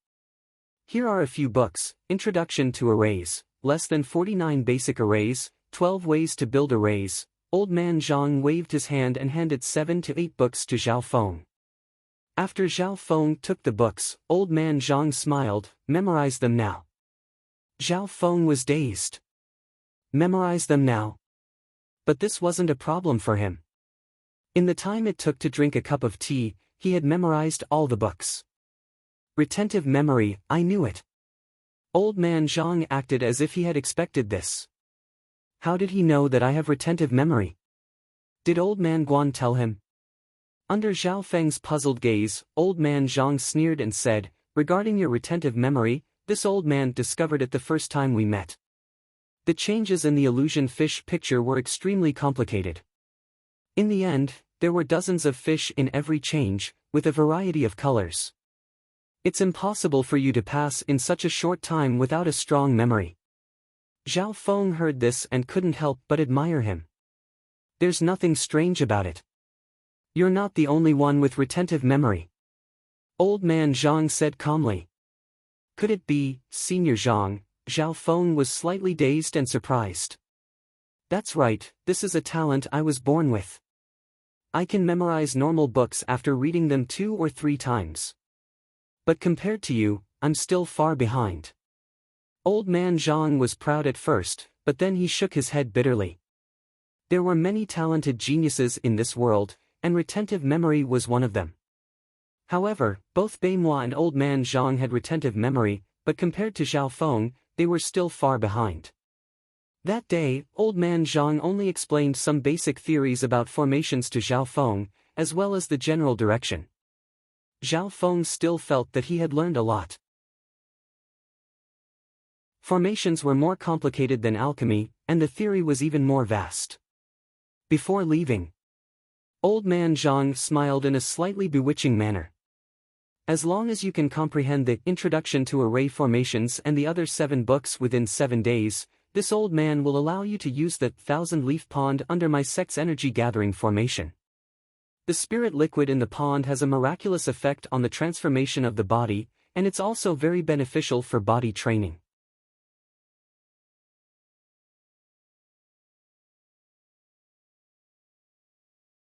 Here are a few books: Introduction to Arrays, Less than 49 Basic Arrays, 12 Ways to Build Arrays. Old Man Zhang waved his hand and handed 7 to 8 books to Zhao Feng. After Zhao Feng took the books, Old Man Zhang smiled. Memorize them now. Zhao Feng was dazed. Memorize them now? But this wasn't a problem for him. In the time it took to drink a cup of tea, he had memorized all the books. Retentive memory, I knew it. Old Man Zhang acted as if he had expected this. How did he know that I have retentive memory? Did Old Man Guan tell him? Under Zhao Feng's puzzled gaze, Old Man Zhang sneered and said, regarding your retentive memory, this old man discovered it the first time we met. The changes in the illusion fish picture were extremely complicated. In the end, there were dozens of fish in every change, with a variety of colors. It's impossible for you to pass in such a short time without a strong memory. Zhao Feng heard this and couldn't help but admire him. There's nothing strange about it. You're not the only one with retentive memory. Old man Zhang said calmly. Could it be, Senior Zhang? Zhao Feng was slightly dazed and surprised. That's right, this is a talent I was born with. I can memorize normal books after reading them 2 or 3 times. But compared to you, I'm still far behind. Old man Zhang was proud at first, but then he shook his head bitterly. There were many talented geniuses in this world, and retentive memory was one of them. However, both Beimoi and old man Zhang had retentive memory, but compared to Zhao Feng, they were still far behind. That day, old man Zhang only explained some basic theories about formations to Zhao Feng, as well as the general direction. Zhao Feng still felt that he had learned a lot. Formations were more complicated than alchemy, and the theory was even more vast. Before leaving, old man Zhang smiled in a slightly bewitching manner. As long as you can comprehend the Introduction to Array Formations and the other 7 books within 7 days, this old man will allow you to use the 1,000-leaf pond under my sect's energy-gathering formation. The spirit liquid in the pond has a miraculous effect on the transformation of the body, and it's also very beneficial for body training.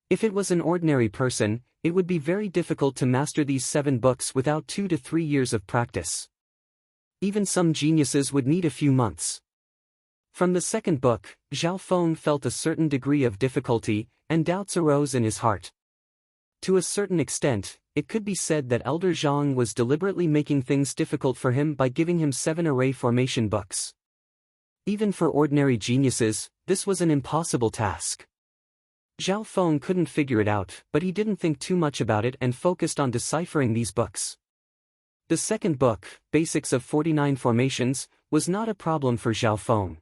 If it was an ordinary person, it would be very difficult to master these 7 books without 2 to 3 years of practice. Even some geniuses would need a few months. From the second book, Zhao Feng felt a certain degree of difficulty, and doubts arose in his heart. To a certain extent, it could be said that Elder Zhang was deliberately making things difficult for him by giving him 7 array formation books. Even for ordinary geniuses, this was an impossible task. Zhao Feng couldn't figure it out, but he didn't think too much about it and focused on deciphering these books. The second book, Basics of 49 Formations, was not a problem for Zhao Feng.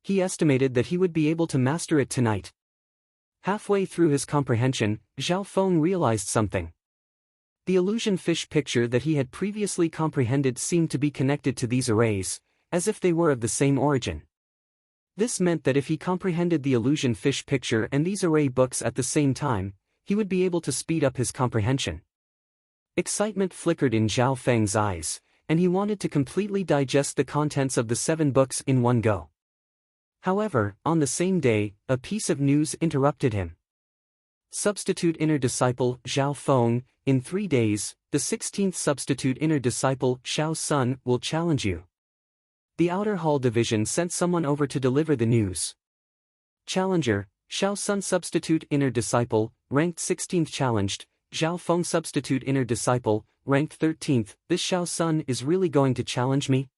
He estimated that he would be able to master it tonight. Halfway through his comprehension, Zhao Feng realized something. The illusion fish picture that he had previously comprehended seemed to be connected to these arrays, as if they were of the same origin. This meant that if he comprehended the illusion fish picture and these array books at the same time, he would be able to speed up his comprehension. Excitement flickered in Zhao Feng's eyes, and he wanted to completely digest the contents of the 7 books in one go. However, on the same day, a piece of news interrupted him. Substitute Inner Disciple Zhao Feng, in 3 days, the 16th Substitute Inner Disciple Xiao Sun will challenge you. The Outer Hall Division sent someone over to deliver the news. Challenger, Xiao Sun Substitute Inner Disciple, ranked 16th challenged, Zhao Feng Substitute Inner Disciple, ranked 13th, this Xiao Sun is really going to challenge me?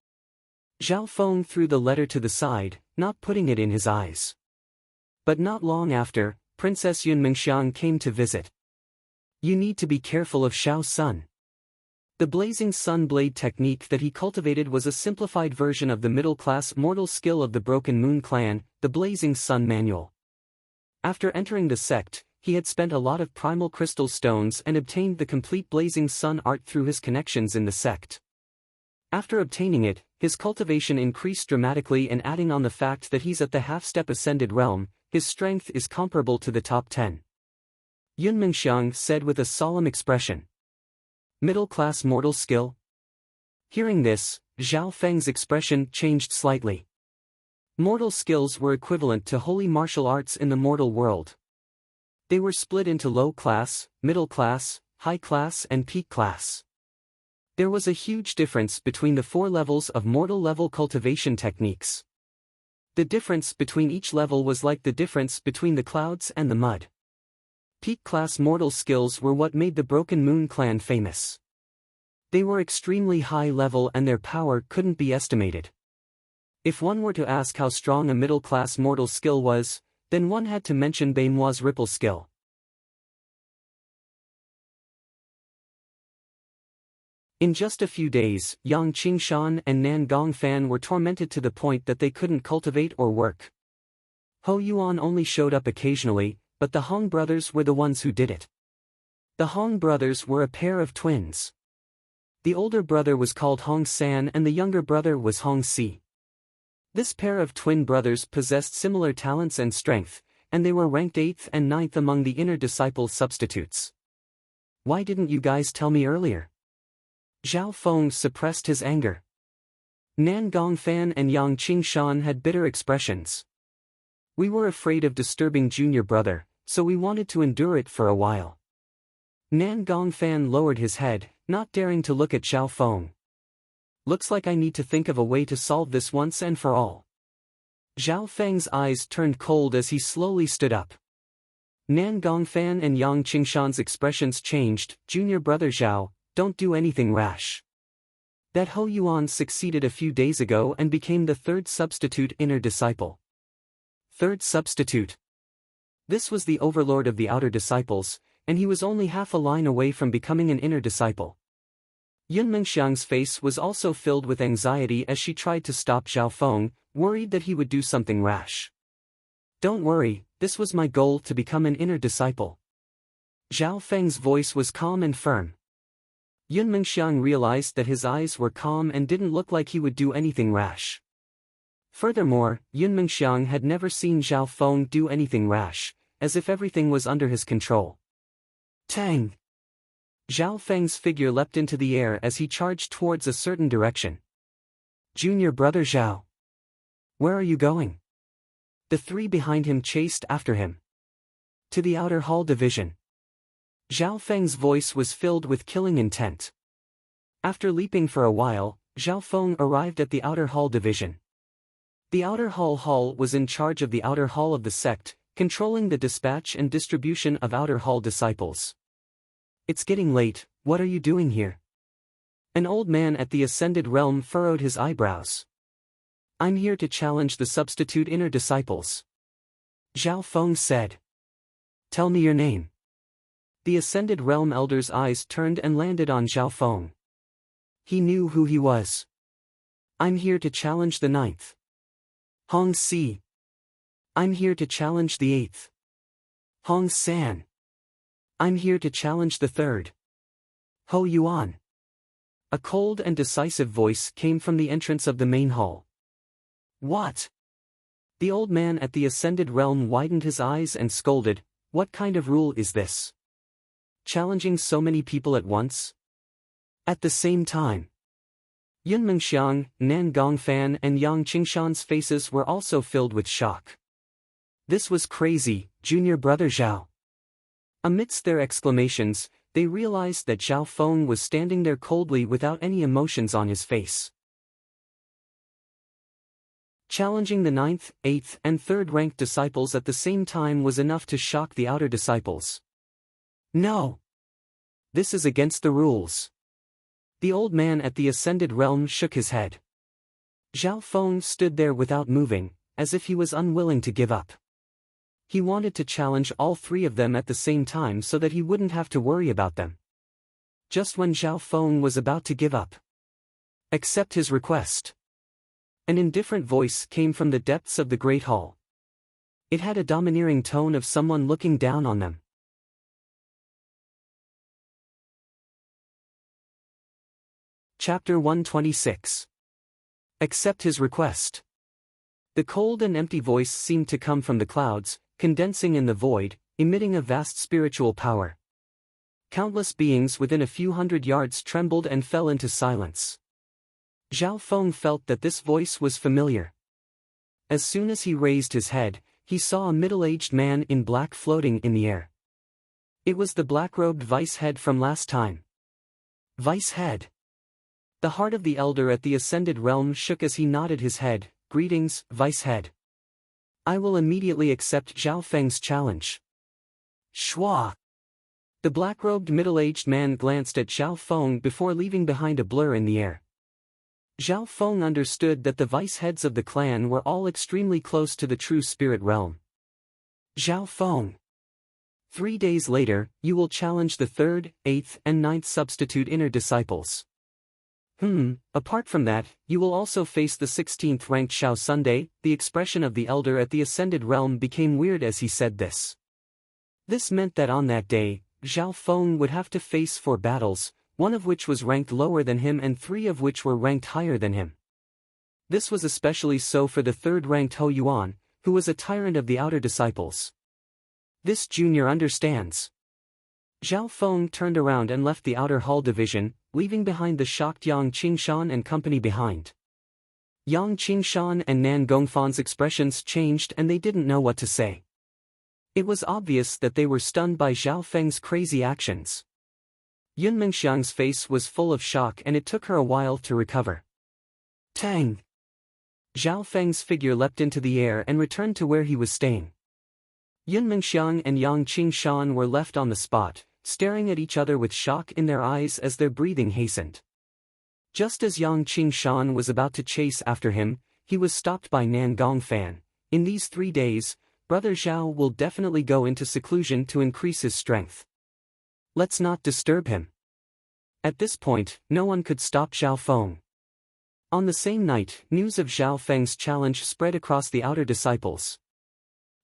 Zhao Feng threw the letter to the side, not putting it in his eyes. But not long after, Princess Yun Mingxiang came to visit. You need to be careful of Xiao Sun. The Blazing Sun Blade technique that he cultivated was a simplified version of the middle-class mortal skill of the Broken Moon clan, the Blazing Sun Manual. After entering the sect, he had spent a lot of primal crystal stones and obtained the complete Blazing Sun art through his connections in the sect. After obtaining it, his cultivation increased dramatically, and adding on the fact that he's at the half-step ascended realm, his strength is comparable to the top 10. Yun Mingxiang said with a solemn expression. Middle-class mortal skill? Hearing this, Zhao Feng's expression changed slightly. Mortal skills were equivalent to holy martial arts in the mortal world. They were split into low class, middle class, high class and peak class. There was a huge difference between the 4 levels of mortal level cultivation techniques. The difference between each level was like the difference between the clouds and the mud. Peak class mortal skills were what made the Broken Moon clan famous. They were extremely high level and their power couldn't be estimated. If one were to ask how strong a middle class mortal skill was, then one had to mention Beimoi's ripple skill. In just a few days, Yang Qingshan and Nan Gongfan were tormented to the point that they couldn't cultivate or work. Ho Yuan only showed up occasionally, but the Hong brothers were the ones who did it. The Hong brothers were a pair of twins. The older brother was called Hong San and the younger brother was Hong Si. This pair of twin brothers possessed similar talents and strength, and they were ranked 8th and 9th among the inner disciple substitutes. Why didn't you guys tell me earlier? Zhao Feng suppressed his anger. Nan Gongfan and Yang Qingshan had bitter expressions. We were afraid of disturbing junior brother, so we wanted to endure it for a while. Nan Gongfan lowered his head, not daring to look at Zhao Feng. Looks like I need to think of a way to solve this once and for all. Zhao Feng's eyes turned cold as he slowly stood up. Nan Gongfan and Yang Qingshan's expressions changed. Junior brother Zhao, don't do anything rash. That Ho Yuan succeeded a few days ago and became the 3rd substitute inner disciple. 3rd substitute. This was the overlord of the outer disciples, and he was only half a line away from becoming an inner disciple. Yun Mengxiang's face was also filled with anxiety as she tried to stop Zhao Feng, worried that he would do something rash. Don't worry, this was my goal, to become an inner disciple. Zhao Feng's voice was calm and firm. Yun Mengxiang realized that his eyes were calm and didn't look like he would do anything rash. Furthermore, Yun Mengxiang had never seen Zhao Feng do anything rash, as if everything was under his control. Tang! Zhao Feng's figure leapt into the air as he charged towards a certain direction. Junior brother Zhao. Where are you going? The 3 behind him chased after him. To the outer hall division. Zhao Feng's voice was filled with killing intent. After leaping for a while, Zhao Feng arrived at the outer hall division. The outer hall was in charge of the outer hall of the sect, controlling the dispatch and distribution of outer hall disciples. It's getting late, what are you doing here? An old man at the ascended realm furrowed his eyebrows. I'm here to challenge the substitute inner disciples. Zhao Feng said. Tell me your name. The ascended realm elder's eyes turned and landed on Zhao Feng. He knew who he was. I'm here to challenge the 9th. Hong Si. I'm here to challenge the 8th. Hong San. I'm here to challenge the 3rd. Ho Yuan. A cold and decisive voice came from the entrance of the main hall. What? The old man at the ascended realm widened his eyes and scolded, what kind of rule is this? Challenging so many people at once? At the same time. Yun Mengxiang, Nan Gongfan and Yang Qingshan's faces were also filled with shock. This was crazy, junior brother Zhao. Amidst their exclamations, they realized that Zhao Feng was standing there coldly without any emotions on his face. Challenging the 9th, 8th and 3rd ranked disciples at the same time was enough to shock the outer disciples. No! This is against the rules. The old man at the ascended realm shook his head. Zhao Feng stood there without moving, as if he was unwilling to give up. He wanted to challenge all 3 of them at the same time so that he wouldn't have to worry about them. Just when Zhao Feng was about to give up. Accept his request. An indifferent voice came from the depths of the great hall. It had a domineering tone of someone looking down on them. Chapter 126. Accept his request. The cold and empty voice seemed to come from the clouds, condensing in the void, emitting a vast spiritual power. Countless beings within a few hundred yards trembled and fell into silence. Zhao Feng felt that this voice was familiar. As soon as he raised his head, he saw a middle-aged man in black floating in the air. It was the black-robed vice head from last time. Vice head. The heart of the elder at the ascended realm shook as he nodded his head. Greetings, vice head. I will immediately accept Zhao Feng's challenge. Shua. The black-robed middle-aged man glanced at Zhao Feng before leaving behind a blur in the air. Zhao Feng understood that the vice heads of the clan were all extremely close to the true spirit realm. Zhao Feng. 3 days later, you will challenge the 3rd, 8th and 9th substitute inner disciples. Apart from that, you will also face the 16th ranked Shao Sunday. The expression of the elder at the ascended realm became weird as he said this. This meant that on that day, Zhao Feng would have to face 4 battles, 1 of which was ranked lower than him and 3 of which were ranked higher than him. This was especially so for the 3rd-ranked Hou Yuan, who was a tyrant of the outer disciples. This junior understands. Zhao Feng turned around and left the outer hall division, leaving behind the shocked Yang Qingshan and company behind. Yang Qingshan and Nan Gongfan's expressions changed and they didn't know what to say. It was obvious that they were stunned by Zhao Feng's crazy actions. Yun Mengxiang's face was full of shock and it took her a while to recover. Tang! Zhao Feng's figure leapt into the air and returned to where he was staying. Yun Mengxiang and Yang Qingshan were left on the spot, staring at each other with shock in their eyes as their breathing hastened. Just as Yang Qingshan was about to chase after him, he was stopped by Nan Gongfan. In these 3 days, Brother Zhao will definitely go into seclusion to increase his strength. Let's not disturb him. At this point, no one could stop Zhao Feng. On the same night, news of Zhao Feng's challenge spread across the outer disciples.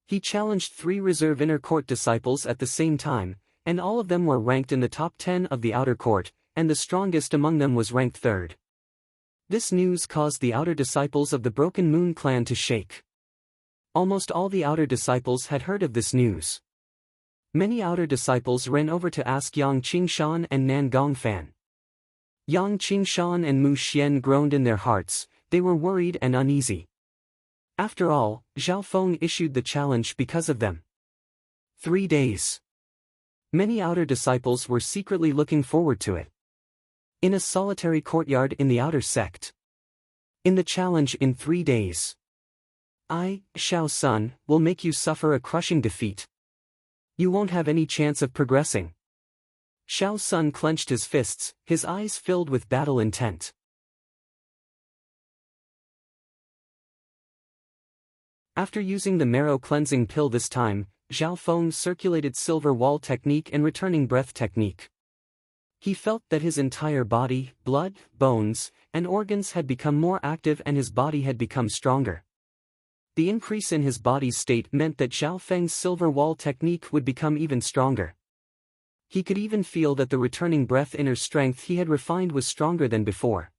He challenged 3 reserve inner court disciples at the same time, and all of them were ranked in the top 10 of the outer court, and the strongest among them was ranked 3rd. This news caused the outer disciples of the Broken Moon clan to shake. Almost all the outer disciples had heard of this news. Many outer disciples ran over to ask Yang Qingshan and Nan Gongfan. Yang Qingshan and Mu Xian groaned in their hearts, they were worried and uneasy. After all, Zhao Feng issued the challenge because of them. 3 days. Many outer disciples were secretly looking forward to it. In a solitary courtyard in the outer sect. In the challenge in 3 days. I, Shao Sun, will make you suffer a crushing defeat. You won't have any chance of progressing. Shao Sun clenched his fists, his eyes filled with battle intent. After using the marrow cleansing pill this time, Zhao Feng circulated silver wall technique and returning breath technique. He felt that his entire body, blood, bones, and organs had become more active and his body had become stronger. The increase in his body's state meant that Zhao Feng's silver wall technique would become even stronger. He could even feel that the returning breath inner strength he had refined was stronger than before.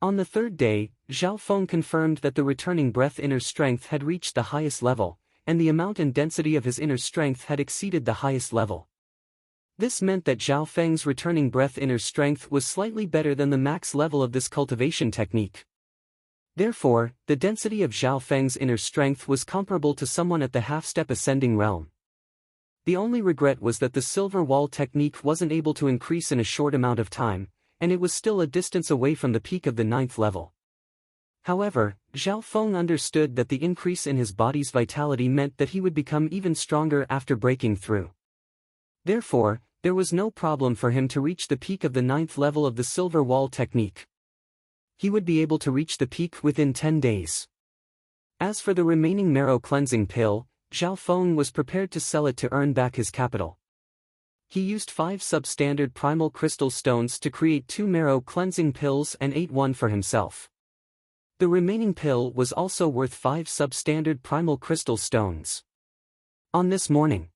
On the 3rd day, Zhao Feng confirmed that the returning breath inner strength had reached the highest level, and the amount and density of his inner strength had exceeded the highest level. This meant that Zhao Feng's returning breath inner strength was slightly better than the max level of this cultivation technique. Therefore, the density of Zhao Feng's inner strength was comparable to someone at the half-step ascending realm. The only regret was that the silver wall technique wasn't able to increase in a short amount of time, and it was still a distance away from the peak of the 9th level. However, Zhao Feng understood that the increase in his body's vitality meant that he would become even stronger after breaking through. Therefore, there was no problem for him to reach the peak of the 9th level of the silver wall technique. He would be able to reach the peak within 10 days. As for the remaining marrow cleansing pill, Zhao Feng was prepared to sell it to earn back his capital. He used 5 substandard primal crystal stones to create 2 marrow cleansing pills and ate 1 for himself. The remaining pill was also worth 5 substandard primal crystal stones. On this morning,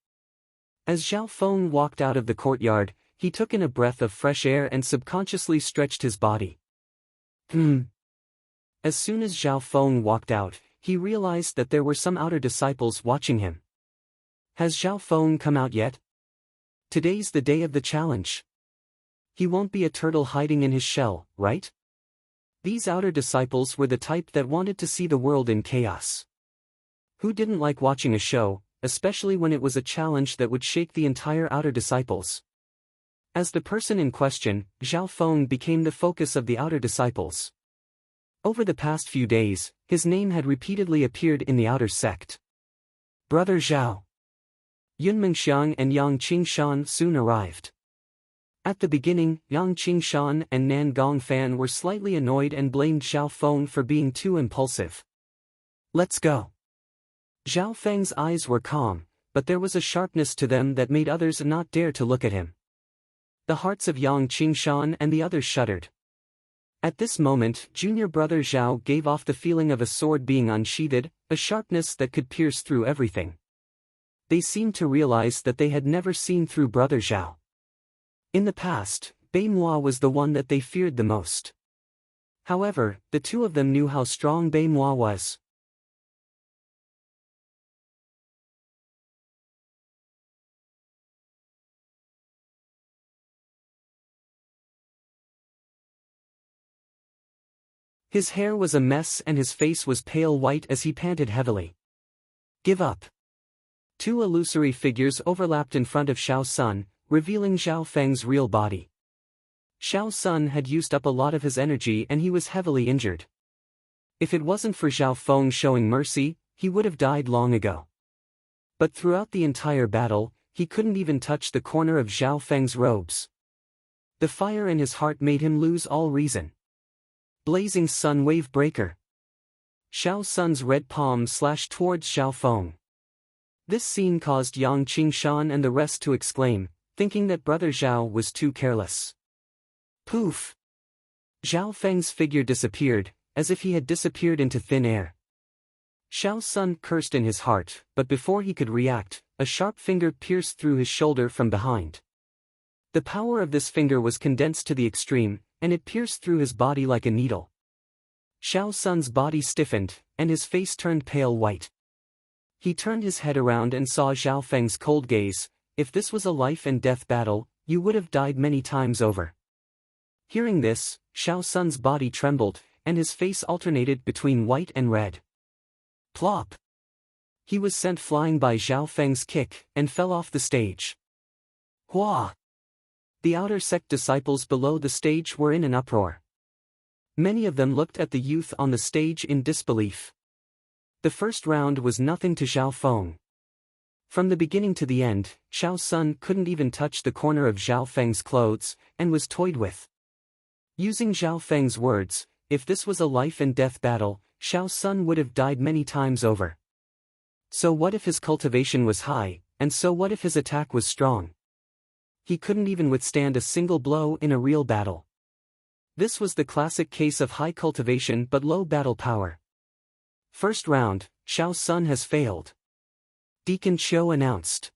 as Zhao Feng walked out of the courtyard, he took in a breath of fresh air and subconsciously stretched his body. As soon as Zhao Feng walked out, he realized that there were some outer disciples watching him. Has Zhao Feng come out yet? Today's the day of the challenge. He won't be a turtle hiding in his shell, right? These outer disciples were the type that wanted to see the world in chaos. Who didn't like watching a show, especially when it was a challenge that would shake the entire outer disciples? As the person in question, Zhao Feng became the focus of the outer disciples. Over the past few days, his name had repeatedly appeared in the outer sect. Brother Zhao. Yun Mengxiang and Yang Qingshan soon arrived. At the beginning, Yang Qingshan and Nan Gongfan were slightly annoyed and blamed Zhao Feng for being too impulsive. Let's go. Zhao Feng's eyes were calm, but there was a sharpness to them that made others not dare to look at him. The hearts of Yang Qingshan and the others shuddered. At this moment, junior brother Zhao gave off the feeling of a sword being unsheathed, a sharpness that could pierce through everything. they seemed to realize that they had never seen through Brother Zhao. In the past, Bei Moi was the one that they feared the most. However, the two of them knew how strong Bei Moi was. His hair was a mess and his face was pale white as he panted heavily. Give up. Two illusory figures overlapped in front of Xiao Sun, revealing Zhao Feng's real body. Xiao Sun had used up a lot of his energy and he was heavily injured. If it wasn't for Zhao Feng showing mercy, he would have died long ago. But throughout the entire battle, he couldn't even touch the corner of Zhao Feng's robes. The fire in his heart made him lose all reason. Blazing Sun Wave Breaker. Xiao Sun's red palm slashed towards Zhao Feng. This scene caused Yang Qingshan and the rest to exclaim, thinking that Brother Zhao was too careless. Poof! Zhao Feng's figure disappeared, as if he had disappeared into thin air. Xiao Sun cursed in his heart, but before he could react, a sharp finger pierced through his shoulder from behind. The power of this finger was condensed to the extreme, and it pierced through his body like a needle. Xiao Sun's body stiffened, and his face turned pale white. He turned his head around and saw Zhao Feng's cold gaze. If this was a life-and-death battle, you would have died many times over. Hearing this, Xiao Sun's body trembled, and his face alternated between white and red. Plop! He was sent flying by Zhao Feng's kick, and fell off the stage. Hua! The outer sect disciples below the stage were in an uproar. Many of them looked at the youth on the stage in disbelief. The first round was nothing to Zhao Feng. From the beginning to the end, Xiao Sun couldn't even touch the corner of Zhao Feng's clothes, and was toyed with. Using Zhao Feng's words, if this was a life-and-death battle, Xiao Sun would have died many times over. So what if his cultivation was high, and so what if his attack was strong? He couldn't even withstand a single blow in a real battle. This was the classic case of high cultivation but low battle power. First round, Xiao Sun has failed. Deacon Qiu announced.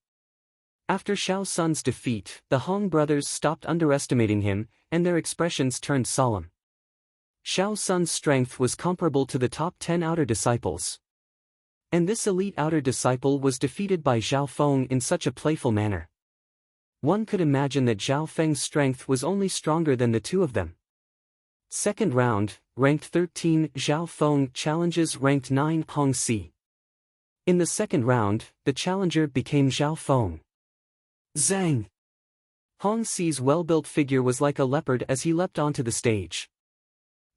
After Xiao Sun's defeat, the Hong brothers stopped underestimating him, and their expressions turned solemn. Xiao Sun's strength was comparable to the top 10 outer disciples. And this elite outer disciple was defeated by Zhao Feng in such a playful manner. One could imagine that Zhao Feng's strength was only stronger than the two of them. Second round, ranked 13, Zhao Feng challenges ranked 9 Hong Si. In the second round, the challenger became Zhao Feng. Zhang! Hong Si's well-built figure was like a leopard as he leapt onto the stage.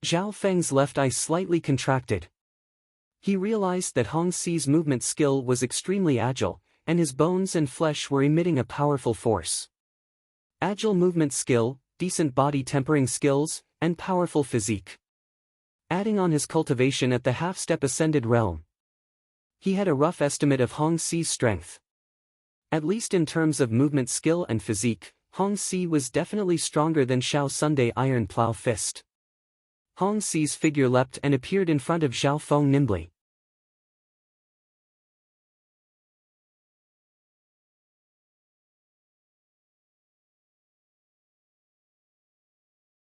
Zhao Feng's left eye slightly contracted. He realized that Hong Si's movement skill was extremely agile, and his bones and flesh were emitting a powerful force. Agile movement skill, decent body tempering skills, and powerful physique. Adding on his cultivation at the half-step ascended realm. He had a rough estimate of Hong Si's strength. At least in terms of movement skill and physique, Hong Si was definitely stronger than Xiao Sunday Iron Plow Fist. Hong Si's figure leapt and appeared in front of Zhao Feng nimbly.